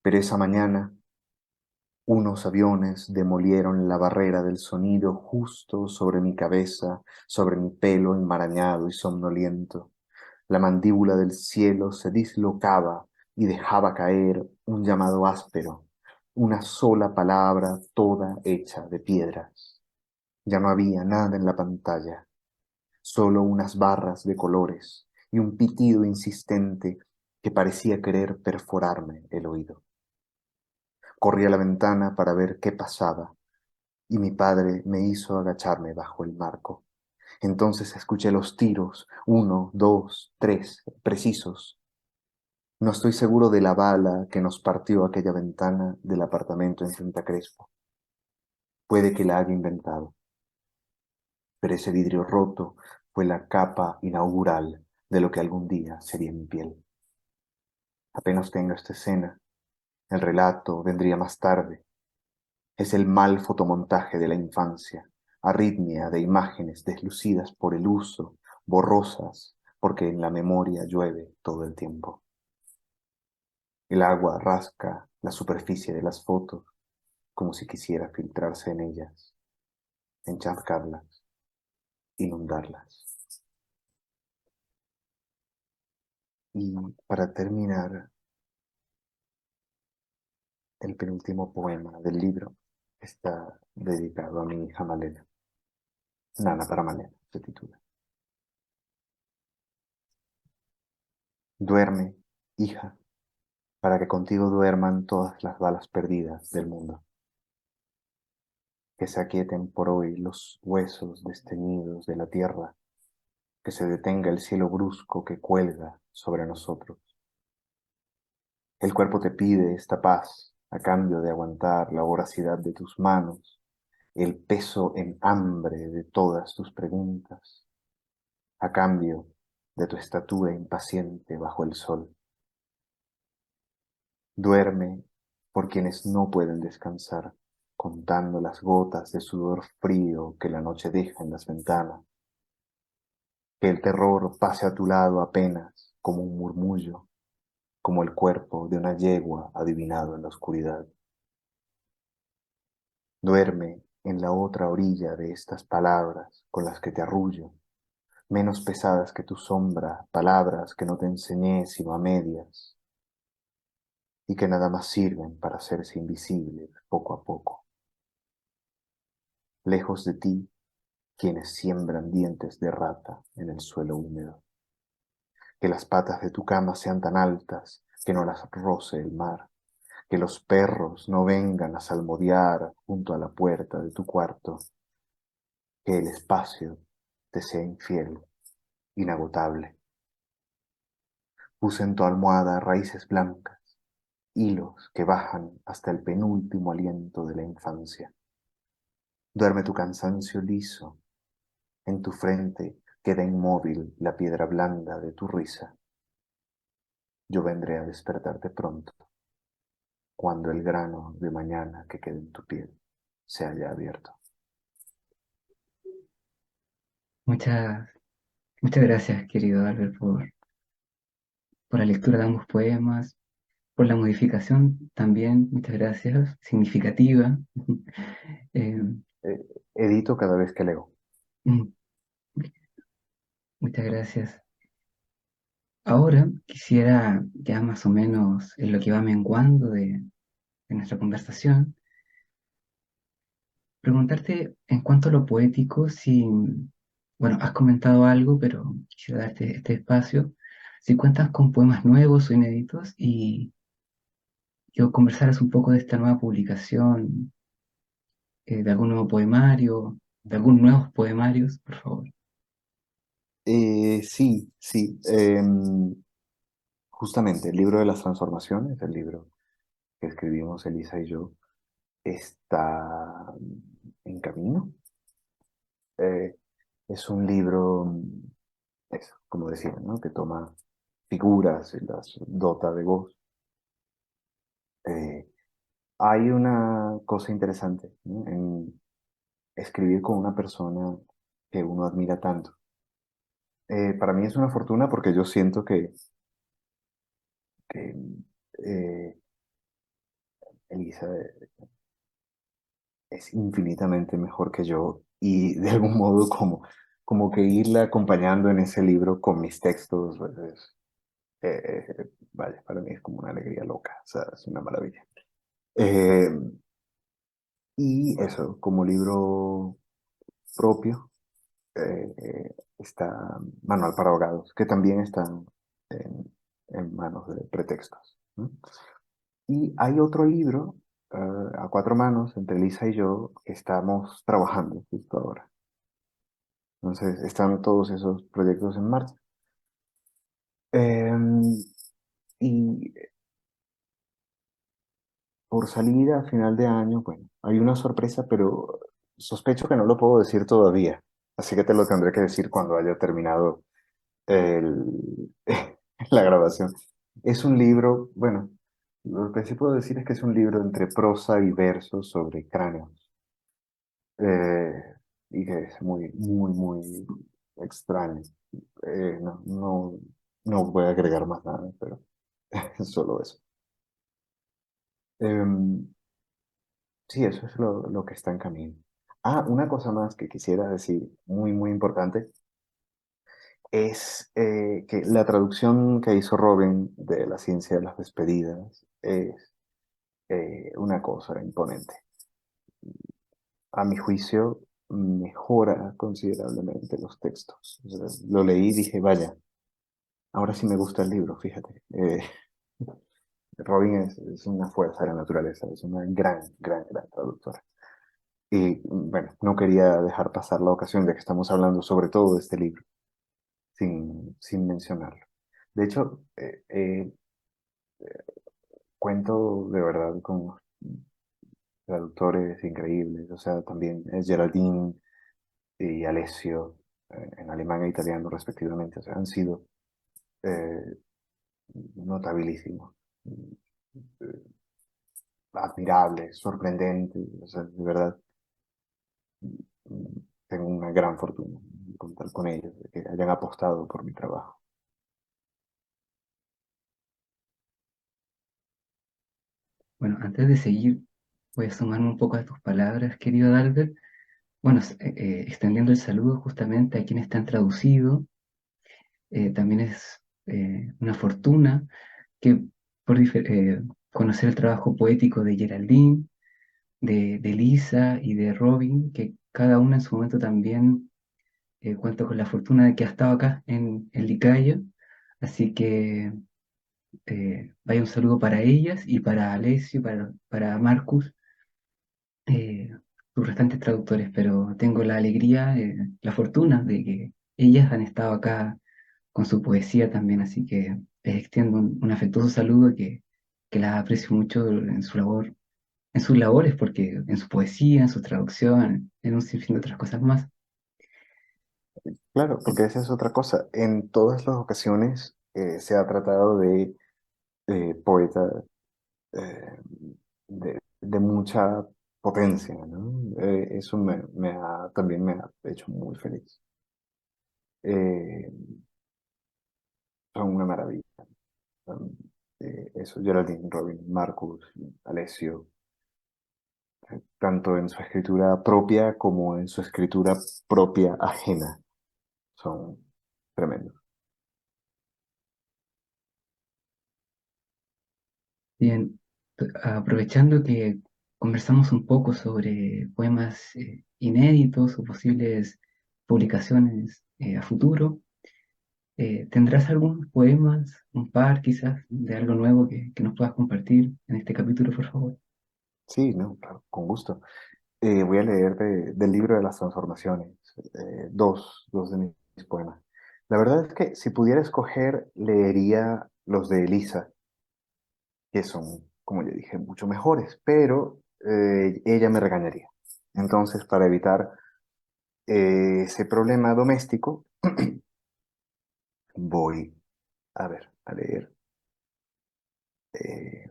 Speaker 2: Pero esa mañana unos aviones demolieron la barrera del sonido justo sobre mi cabeza, sobre mi pelo enmarañado y somnoliento. La mandíbula del cielo se dislocaba y dejaba caer un llamado áspero, una sola palabra toda hecha de piedras. Ya no había nada en la pantalla, solo unas barras de colores y un pitido insistente que parecía querer perforarme el oído. Corrí a la ventana para ver qué pasaba y mi padre me hizo agacharme bajo el marco. Entonces escuché los tiros, uno, dos, tres, precisos. No estoy seguro de la bala que nos partió aquella ventana del apartamento en Santa Crespo. Puede que la haya inventado, pero ese vidrio roto fue la capa inaugural de lo que algún día sería mi piel. Apenas tenga esta escena, el relato vendría más tarde. Es el mal fotomontaje de la infancia, arritmia de imágenes deslucidas por el uso, borrosas, porque en la memoria llueve todo el tiempo. El agua rasca la superficie de las fotos como si quisiera filtrarse en ellas, encharcarlas, inundarlas. Y para terminar, el penúltimo poema del libro está dedicado a mi hija Malena. Nana para Malena se titula. Duerme, hija, para que contigo duerman todas las balas perdidas del mundo. Que se aquieten por hoy los huesos desteñidos de la tierra, que se detenga el cielo brusco que cuelga sobre nosotros. El cuerpo te pide esta paz a cambio de aguantar la voracidad de tus manos, el peso en hambre de todas tus preguntas, a cambio de tu estatura impaciente bajo el sol. Duerme por quienes no pueden descansar, contando las gotas de sudor frío que la noche deja en las ventanas. Que el terror pase a tu lado apenas como un murmullo, como el cuerpo de una yegua adivinado en la oscuridad. Duerme en la otra orilla de estas palabras con las que te arrullo, menos pesadas que tu sombra, palabras que no te enseñé sino a medias y que nada más sirven para hacerse invisibles poco a poco. Lejos de ti, quienes siembran dientes de rata en el suelo húmedo. Que las patas de tu cama sean tan altas que no las roce el mar. Que los perros no vengan a salmodiar junto a la puerta de tu cuarto. Que el espacio te sea infiel, inagotable. Puse en tu almohada raíces blancas, hilos que bajan hasta el penúltimo aliento de la infancia. Duerme tu cansancio liso, en tu frente queda inmóvil la piedra blanda de tu risa. Yo vendré a despertarte pronto, cuando el grano de mañana que quede en tu piel se haya abierto.
Speaker 1: Muchas, muchas gracias, querido Albert, por la lectura de ambos poemas, por la modificación también, muchas gracias, significativa. Eh,
Speaker 2: Eh, Edito cada vez que leo.
Speaker 1: mm, muchas gracias. Ahora quisiera, ya más o menos en lo que va menguando de nuestra conversación, preguntarte en cuanto a lo poético, si, bueno, has comentado algo, pero quisiera darte este espacio, si cuentas con poemas nuevos o inéditos y que conversaras un poco de esta nueva publicación, de algún nuevo poemario, de algunos nuevos poemarios, por favor.
Speaker 2: Sí, sí. Justamente el libro de las transformaciones, el libro que escribimos Elisa y yo, está en camino. Eh, es un libro, eso, como decía, ¿no? Que toma figuras y las dota de voz. Eh, Hay una cosa interesante, ¿no? En escribir con una persona que uno admira tanto. Para mí es una fortuna porque yo siento que eh, Elisa es infinitamente mejor que yo y de algún modo como que irla acompañando en ese libro con mis textos, pues, vaya, para mí es como una alegría loca, o sea, es una maravilla. Eh, y eso, como libro propio, está Manual para Ahogados, que también está en manos de pretextos, ¿no? Y hay otro libro a cuatro manos entre Lisa y yo que estamos trabajando justo ahora. Entonces están todos esos proyectos en marcha. Em, y por salida a final de año, bueno, hay una sorpresa, pero sospecho que no lo puedo decir todavía. Así que te lo tendré que decir cuando haya terminado el, la grabación. Es un libro, bueno, lo que sí puedo decir es que es un libro entre prosa y verso sobre cráneos. eh, y que es muy, muy, muy extraño. No voy a agregar más nada, pero es solo eso. Em, sí, eso es lo que está en camino. Ah, una cosa más que quisiera decir, muy, muy importante, es que la traducción que hizo Robin de La ciencia de las despedidas es una cosa imponente. A mi juicio, mejora considerablemente los textos. O sea, lo leí y dije, vaya, ahora sí me gusta el libro, fíjate. Robin es una fuerza de la naturaleza, es una gran, gran, gran traductora. Y bueno, no quería dejar pasar la ocasión de que estamos hablando sobre todo de este libro, sin mencionarlo. De hecho, cuento de verdad con traductores increíbles, o sea, también es Geraldine y Alessio, en alemán e italiano respectivamente, o sea, han sido eh, notabilísimos, eh, admirables, sorprendentes, o sea, de verdad, tengo una gran fortuna de contar con ellos, de que hayan apostado por mi trabajo.
Speaker 1: Bueno, antes de seguir, voy a sumarme un poco a tus palabras, querido Albert. Bueno, extendiendo el saludo justamente a quienes te han traducido, también es una fortuna que conocer el trabajo poético de Geraldine, de Lisa y de Robin, que cada una en su momento también cuento con la fortuna de que ha estado acá en Licayo. Así que vaya un saludo para ellas y para Alessio, para Marcus, sus restantes traductores, pero tengo la alegría, la fortuna de que ellas han estado acá con su poesía también, así que les extiendo un afectuoso saludo que las aprecio mucho en su labor, en sus labores, porque en su poesía, en su traducción, en un sinfín de otras cosas más.
Speaker 2: Claro, porque esa es otra cosa. En todas las ocasiones se ha tratado de poetas eh, de mucha potencia, ¿no? Eso también me ha hecho muy feliz. Eh, Son una maravilla. Son, eso, Geraldine, Robin, Marcus, Alessio, tanto en su escritura propia como en su escritura propia ajena, son tremendos.
Speaker 1: Bien, aprovechando que conversamos un poco sobre poemas inéditos o posibles publicaciones a futuro, ¿tendrás algunos poemas, un par quizás, de algo nuevo que nos puedas compartir en este capítulo, por favor?
Speaker 2: Sí, no, claro, con gusto. Voy a leer del libro de las transformaciones, dos de mis poemas. La verdad es que si pudiera escoger, leería los de Elisa, que son, como ya dije, mucho mejores, pero ella me regañaría. Entonces, para evitar ese problema doméstico, voy a ver, a leer eh,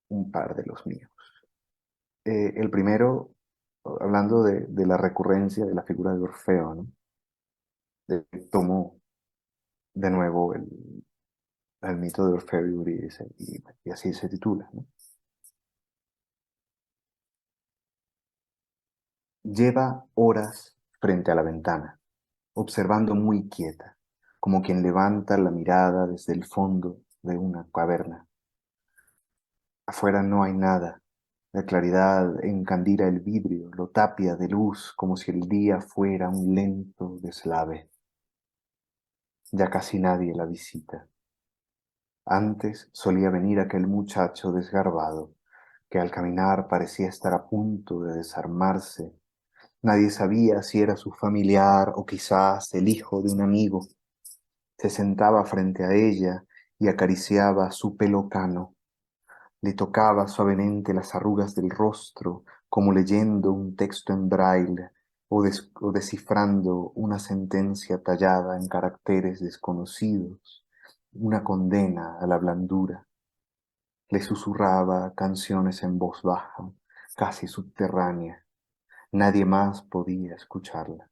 Speaker 2: un par de los míos. El primero, hablando de la recurrencia de la figura de Orfeo, ¿no? Tomo de nuevo el mito de Orfeo y Eurídice, y así se titula, ¿no? Lleva horas frente a la ventana, observando muy quieta, como quien levanta la mirada desde el fondo de una caverna. Afuera no hay nada. La claridad encandila el vidrio, lo tapia de luz como si el día fuera un lento deslave. Ya casi nadie la visita. Antes solía venir aquel muchacho desgarbado, que al caminar parecía estar a punto de desarmarse. Nadie sabía si era su familiar o quizás el hijo de un amigo. Se sentaba frente a ella y acariciaba su pelo cano. Le tocaba suavemente las arrugas del rostro, como leyendo un texto en braille o descifrando una sentencia tallada en caracteres desconocidos, una condena a la blandura. Le susurraba canciones en voz baja, casi subterránea. Nadie más podía escucharla.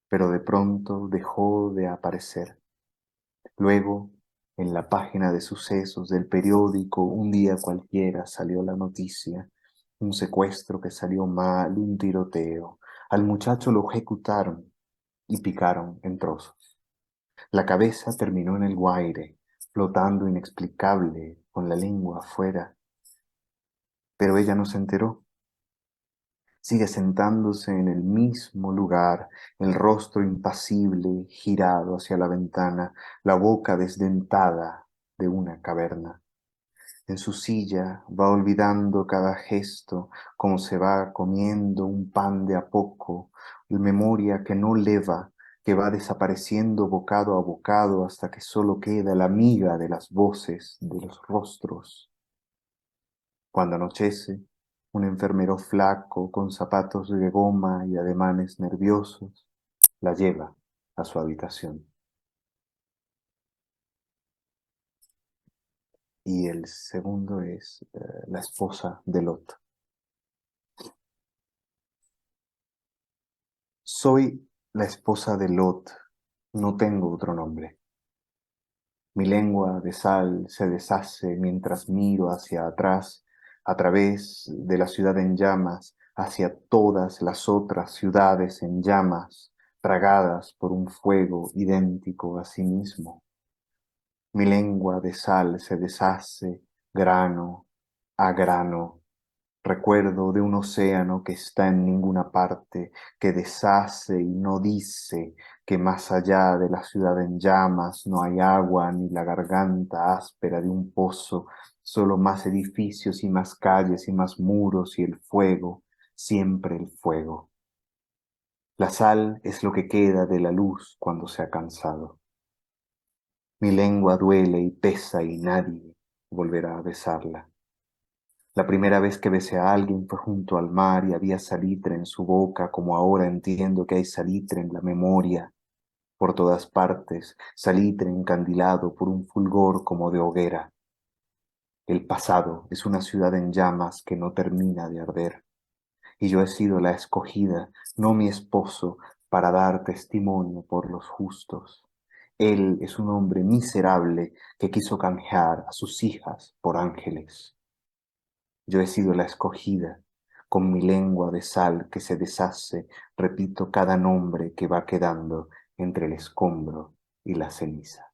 Speaker 2: Pero de pronto dejó de aparecer. Luego, en la página de sucesos del periódico, un día cualquiera salió la noticia, un secuestro que salió mal, un tiroteo. Al muchacho lo ejecutaron y picaron en trozos. La cabeza terminó en el guaire, flotando inexplicable, con la lengua afuera. Pero ella no se enteró. Sigue sentándose en el mismo lugar, el rostro impasible, girado hacia la ventana, la boca desdentada de una caverna. En su silla va olvidando cada gesto, como se va comiendo un pan de a poco, la memoria que no leva, que va desapareciendo bocado a bocado hasta que solo queda la miga de las voces, de los rostros. Cuando anochece, un enfermero flaco con zapatos de goma y ademanes nerviosos la lleva a su habitación. Y el segundo es la esposa de Lot. Soy la esposa de Lot, no tengo otro nombre. Mi lengua de sal se deshace mientras miro hacia atrás, a través de la ciudad en llamas, hacia todas las otras ciudades en llamas, tragadas por un fuego idéntico a sí mismo. Mi lengua de sal se deshace grano a grano. Recuerdo de un océano que está en ninguna parte, que deshace y no dice que más allá de la ciudad en llamas no hay agua ni la garganta áspera de un pozo, solo más edificios y más calles y más muros y el fuego, siempre el fuego. La sal es lo que queda de la luz cuando se ha cansado. Mi lengua duele y pesa y nadie volverá a besarla. La primera vez que besé a alguien fue junto al mar y había salitre en su boca, como ahora entiendo que hay salitre en la memoria, por todas partes, salitre encandilado por un fulgor como de hoguera. El pasado es una ciudad en llamas que no termina de arder, y yo he sido la escogida, no mi esposo, para dar testimonio por los justos. Él es un hombre miserable que quiso canjear a sus hijas por ángeles. Yo he sido la escogida, con mi lengua de sal que se deshace, repito cada nombre que va quedando entre el escombro y la ceniza.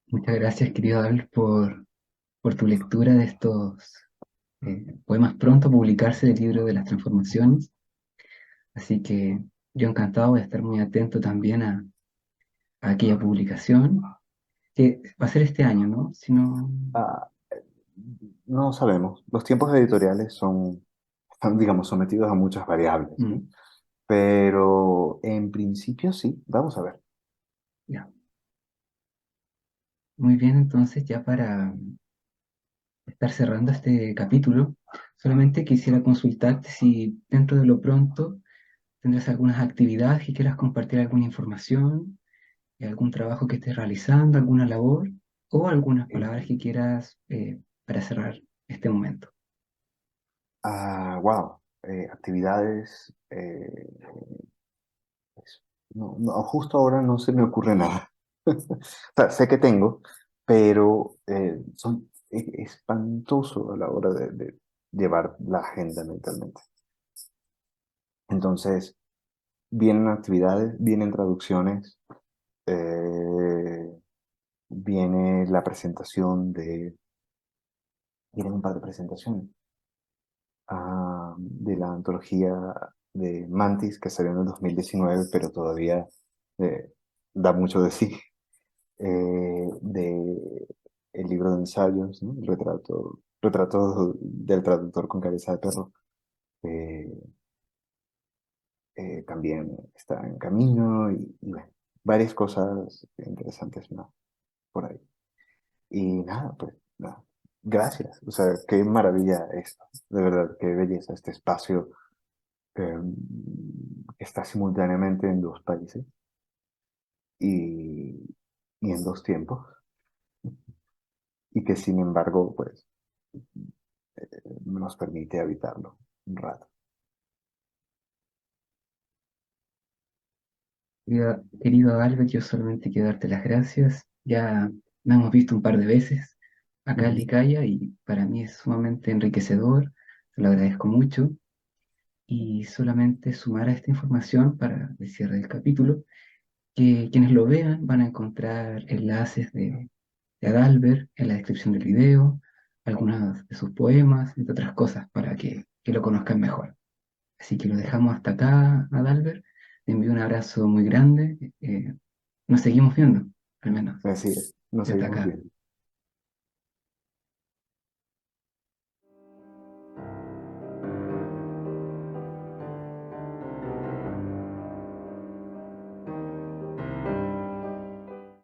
Speaker 1: Muchas gracias, querido Abel, por tu lectura de estos poemas pronto a publicarse del libro de las transformaciones. Así que yo encantado voy a estar muy atento también a aquella publicación, que va a ser este año, ¿no? Si no...
Speaker 2: Ah, no sabemos. Los tiempos editoriales están, digamos, sometidos a muchas variables, ¿no?
Speaker 1: Mm,
Speaker 2: Pero en principio sí, vamos a ver.
Speaker 1: ya. Muy bien, entonces ya para estar cerrando este capítulo, solamente quisiera consultarte si dentro de lo pronto tendrás algunas actividades que quieras compartir, alguna información, algún trabajo que estés realizando, alguna labor o algunas
Speaker 2: Eh,
Speaker 1: palabras que quieras para cerrar este momento.
Speaker 2: wow, actividades, pues, no, no, justo ahora no se me ocurre nada. O sea, sé que tengo, pero soy espantoso a la hora de llevar la agenda mentalmente. Entonces, vienen actividades, vienen traducciones, eh, viene la presentación vienen un par de presentaciones de la antología de Mantis que salió en el 2019, pero todavía eh, da mucho de sí. De el libro de ensayos, ¿no? El retrato del traductor con cabeza de perro, eh, también está en camino y bueno, varias cosas interesantes más por ahí. Y nada, pues nada. Gracias. O sea, qué maravilla esto. De verdad, qué belleza este espacio eh, que está simultáneamente en dos países y, y en dos tiempos. Y que sin embargo, pues, nos permite habitarlo un rato.
Speaker 1: Querido Albert, yo solamente quiero darte las gracias. Ya nos hemos visto un par de veces acá en
Speaker 2: Ujú.
Speaker 1: Licaya y para mí es sumamente enriquecedor. Te lo agradezco mucho. Y solamente sumar a esta información para el cierre del capítulo, que quienes lo vean van a encontrar enlaces de Adalbert en la descripción del video, algunas de sus poemas, entre otras cosas, para que lo conozcan mejor. Así que lo dejamos hasta acá, Adalbert. Te envío un abrazo muy grande. Nos seguimos viendo, al menos
Speaker 2: Así es, nos
Speaker 1: desde
Speaker 2: seguimos
Speaker 1: acá.
Speaker 2: viendo.